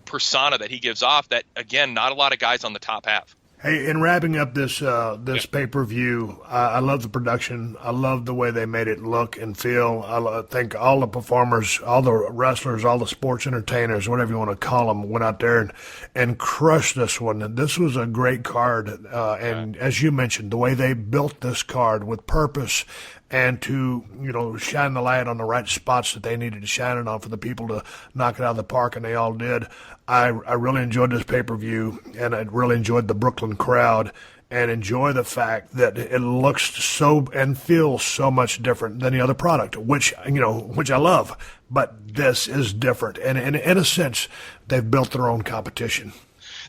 persona that he gives off that, again, not a lot of guys on the top have. Hey, in wrapping up this pay-per-view, I love the production. I love the way they made it look and feel. I think all the performers, all the wrestlers, all the sports entertainers, whatever you want to call them, went out there and crushed this one. This was a great card. And as you mentioned, the way they built this card with purpose and to, shine the light on the right spots that they needed to shine it on for the people to knock it out of the park, and they all did. I really enjoyed this pay-per-view, and I really enjoyed the Brooklyn crowd, and enjoy the fact that it looks so and feels so much different than the other product, which I love. But this is different, and in a sense, they've built their own competition.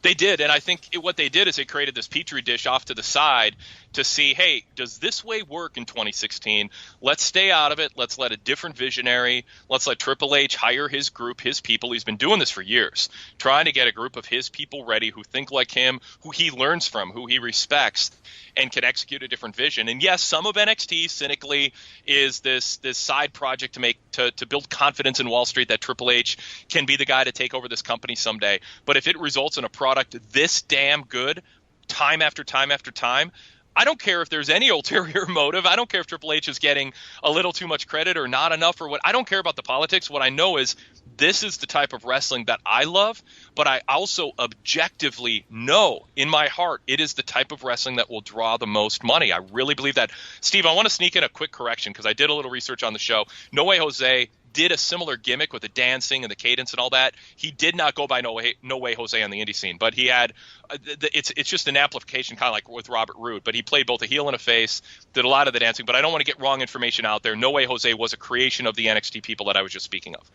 They did, and I think what they did is they created this petri dish off to the side to see, hey, does this way work in 2016? Let's stay out of it. Let's let a different visionary, let's let Triple H hire his group, his people. He's been doing this for years, trying to get a group of his people ready who think like him, who he learns from, who he respects, and can execute a different vision. And yes, some of NXT cynically is this side project to build confidence in Wall Street that Triple H can be the guy to take over this company someday. But if it results in a product this damn good, time after time after time, I don't care if there's any ulterior motive. I don't care if Triple H is getting a little too much credit or not enough or what. I don't care about the politics. What I know is this is the type of wrestling that I love, but I also objectively know in my heart it is the type of wrestling that will draw the most money. I really believe that. Steve, I want to sneak in a quick correction because I did a little research on the show. No Way Jose did a similar gimmick with the dancing and the cadence and all that. He did not go by No Way Jose on the indie scene, but he had it's just an amplification, kind of like with Robert Roode, but he played both a heel and a face, did a lot of the dancing, but I don't want to get wrong information out there. No Way Jose was a creation of the NXT people that I was just speaking of.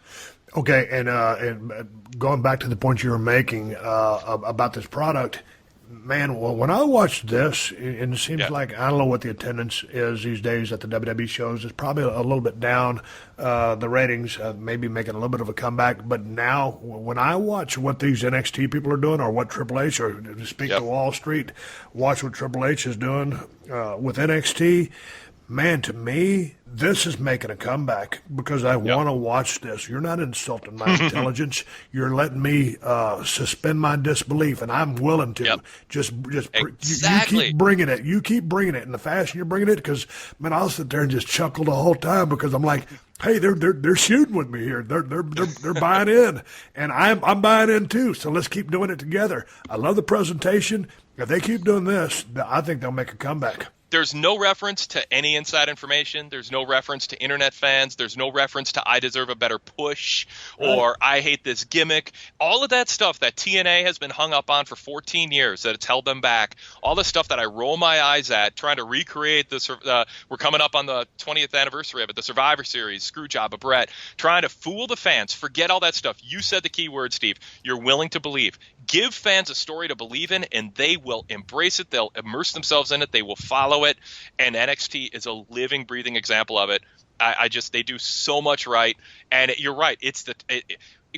Okay, and going back to the point you were making about this product, man, well, when I watched this, and it seems like, I don't know what the attendance is these days at the WWE shows. It's probably a little bit down, the ratings, maybe making a little bit of a comeback. But now, when I watch what these NXT people are doing, or what Triple H, or to speak to Wall Street, watch what Triple H is doing with NXT, man, to me, this is making a comeback because I want to watch this. You're not insulting my intelligence. You're letting me suspend my disbelief, and I'm willing to. Just exactly. You keep bringing it. You keep bringing it in the fashion you're bringing it because, man, I'll sit there and just chuckle the whole time because I'm like, hey, they're shooting with me here. They're buying in, and I'm buying in too. So let's keep doing it together. I love the presentation. If they keep doing this, I think they'll make a comeback. There's no reference to any inside information. There's no reference to internet fans. There's no reference to I deserve a better push or I hate this gimmick. All of that stuff that TNA has been hung up on for 14 years, that it's held them back. All the stuff that I roll my eyes at, trying to recreate this. We're coming up on the 20th anniversary of it, the Survivor Series, Screwjob of Brett, trying to fool the fans. Forget all that stuff. You said the key word, Steve. You're willing to believe. Give fans a story to believe in, and they will embrace it. They'll immerse themselves in it. They will follow it. And NXT is a living, breathing example of it. They do so much right. And you're right.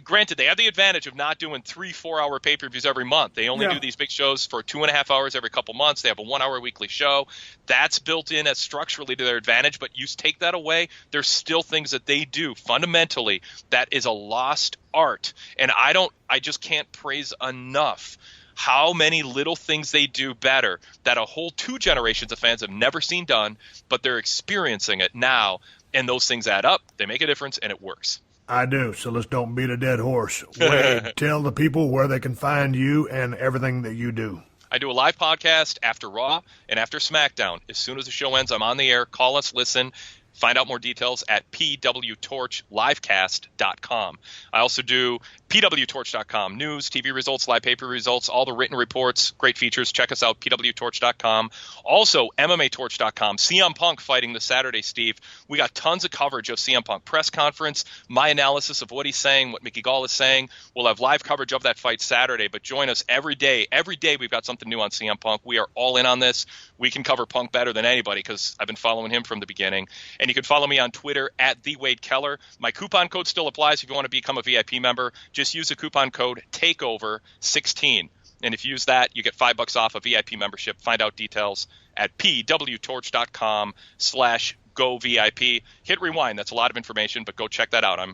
Granted, they have the advantage of not doing 3-4 hour pay-per-views every month. They only do these big shows for 2.5 hours every couple months. They have a 1 hour weekly show. That's built in as structurally to their advantage. But you take that away, there's still things that they do fundamentally that is a lost art. And I just can't praise enough how many little things they do better that a whole 2 generations of fans have never seen done, but they're experiencing it now. And those things add up. They make a difference, and it works. I do, so let's don't beat a dead horse. Wade, tell the people where they can find you and everything that you do. I do a live podcast after Raw and after SmackDown. As soon as the show ends, I'm on the air. Call us, listen. Find out more details at pwtorchlivecast.com. I also do pwtorch.com, news, TV results, live paper results, all the written reports, great features. Check us out, pwtorch.com. Also, MMAtorch.com. CM Punk fighting this Saturday, Steve. We got tons of coverage of CM Punk press conference, my analysis of what he's saying, what Mickey Gall is saying. We'll have live coverage of that fight Saturday, but join us every day. Every day we've got something new on CM Punk. We are all in on this. We can cover Punk better than anybody because I've been following him from the beginning. And you can follow me on Twitter at @TheWadeKeller. My coupon code still applies if you want to become a VIP member. Just use the coupon code TAKEOVER16. And if you use that, you get $5 off a VIP membership. Find out details at pwtorch.com/govip. Hit rewind. That's a lot of information, but go check that out. I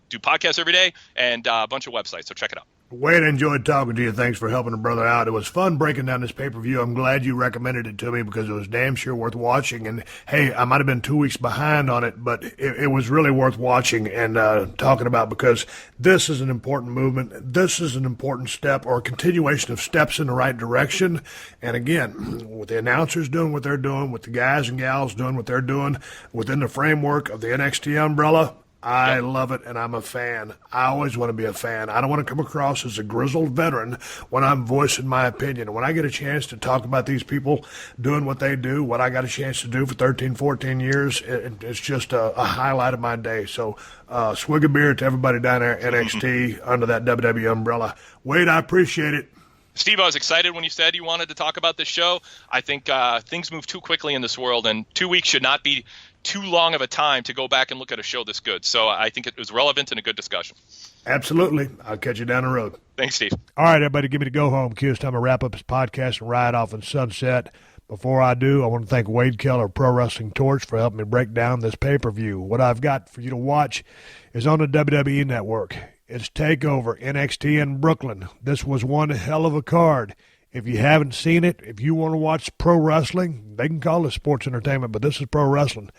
do podcasts every day and a bunch of websites, so check it out. Wade, enjoyed talking to you. Thanks for helping a brother out. It was fun breaking down this pay-per-view. I'm glad you recommended it to me because it was damn sure worth watching. And, hey, I might have been 2 weeks behind on it, but it was really worth watching and talking about because this is an important movement. This is an important step or a continuation of steps in the right direction. And, again, with the announcers doing what they're doing, with the guys and gals doing what they're doing within the framework of the NXT umbrella, I love it, and I'm a fan. I always want to be a fan. I don't want to come across as a grizzled veteran when I'm voicing my opinion. When I get a chance to talk about these people doing what they do, what I got a chance to do for 13, 14 years, it's just a highlight of my day. So swig a beer to everybody down there at NXT under that WWE umbrella. Wade, I appreciate it. Steve, I was excited when you said you wanted to talk about this show. I think things move too quickly in this world, and 2 weeks should not be too long of a time to go back and look at a show this good. So I think it was relevant and a good discussion. Absolutely. I'll catch you down the road. Thanks, Steve. All right, everybody, give me the go-home cue. It's time to wrap up this podcast and ride off in sunset. Before I do, I want to thank Wade Keller, Pro Wrestling Torch, for helping me break down this pay-per-view. What I've got for you to watch is on the WWE Network. It's TakeOver NXT in Brooklyn. This was one hell of a card. If you haven't seen it, if you want to watch pro wrestling, they can call it sports entertainment, but this is pro wrestling.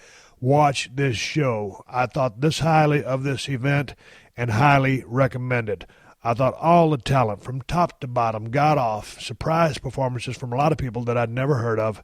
Watch this show. I thought this highly of this event and highly recommended. I thought all the talent from top to bottom got off. Surprise performances from a lot of people that I'd never heard of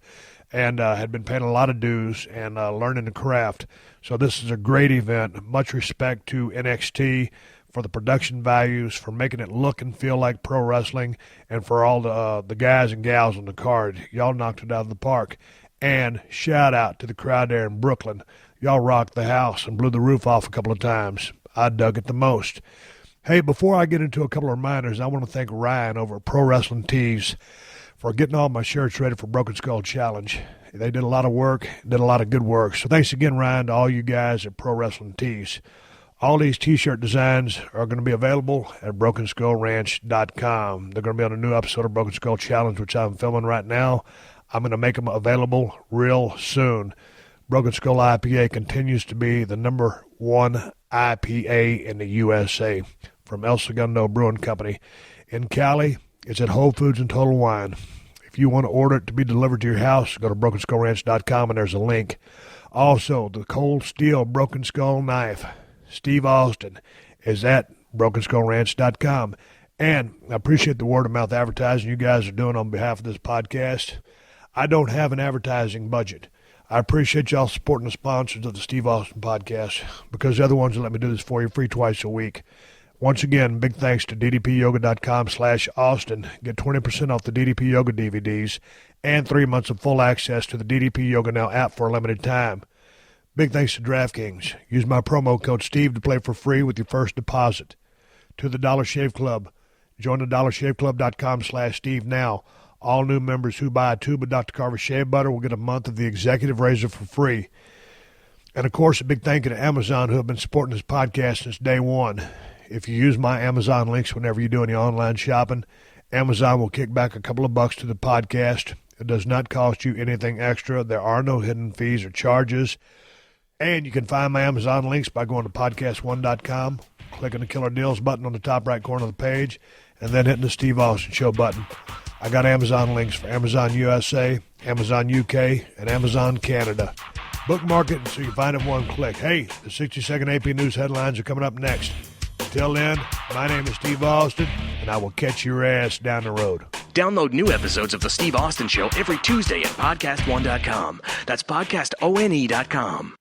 and had been paying a lot of dues and learning the craft. So this is a great event. Much respect to NXT for the production values, for making it look and feel like pro wrestling, and for all the guys and gals on the card. Y'all knocked it out of the park. And shout out to the crowd there in Brooklyn. Y'all rocked the house and blew the roof off a couple of times. I dug it the most. Hey, before I get into a couple of reminders, I want to thank Ryan over at Pro Wrestling Tees for getting all my shirts ready for Broken Skull Challenge. They did a lot of work, did a lot of good work. So thanks again, Ryan, to all you guys at Pro Wrestling Tees. All these T-shirt designs are going to be available at BrokenSkullRanch.com. They're going to be on a new episode of Broken Skull Challenge, which I'm filming right now. I'm going to make them available real soon. Broken Skull IPA continues to be the number one IPA in the USA from El Segundo Brewing Company. In Cali, it's at Whole Foods and Total Wine. If you want to order it to be delivered to your house, go to BrokenSkullRanch.com and there's a link. Also, the Cold Steel Broken Skull Knife, Steve Austin, is at BrokenSkullRanch.com. And I appreciate the word-of-mouth advertising you guys are doing on behalf of this podcast. I don't have an advertising budget. I appreciate y'all supporting the sponsors of the Steve Austin podcast because they're the ones that let me do this for you free twice a week. Once again, big thanks to ddpyoga.com/Austin. Get 20% off the DDP Yoga DVDs and 3 months of full access to the DDP Yoga Now app for a limited time. Big thanks to DraftKings. Use my promo code Steve to play for free with your first deposit. To the Dollar Shave Club. Join the dollarshaveclub.com/Steve now. All new members who buy a tube of Dr. Carver shave butter will get a month of the executive razor for free. And, of course, a big thank you to Amazon, who have been supporting this podcast since day one. If you use my Amazon links whenever you do any online shopping, Amazon will kick back a couple of bucks to the podcast. It does not cost you anything extra. There are no hidden fees or charges. And you can find my Amazon links by going to PodcastOne.com, clicking the Killer Deals button on the top right corner of the page, and then hitting the Steve Austin Show button. I got Amazon links for Amazon USA, Amazon UK, and Amazon Canada. Bookmark it so you find it in one click. Hey, the 60-second AP News headlines are coming up next. Until then, my name is Steve Austin, and I will catch your ass down the road. Download new episodes of The Steve Austin Show every Tuesday at PodcastOne.com. That's PodcastOne.com.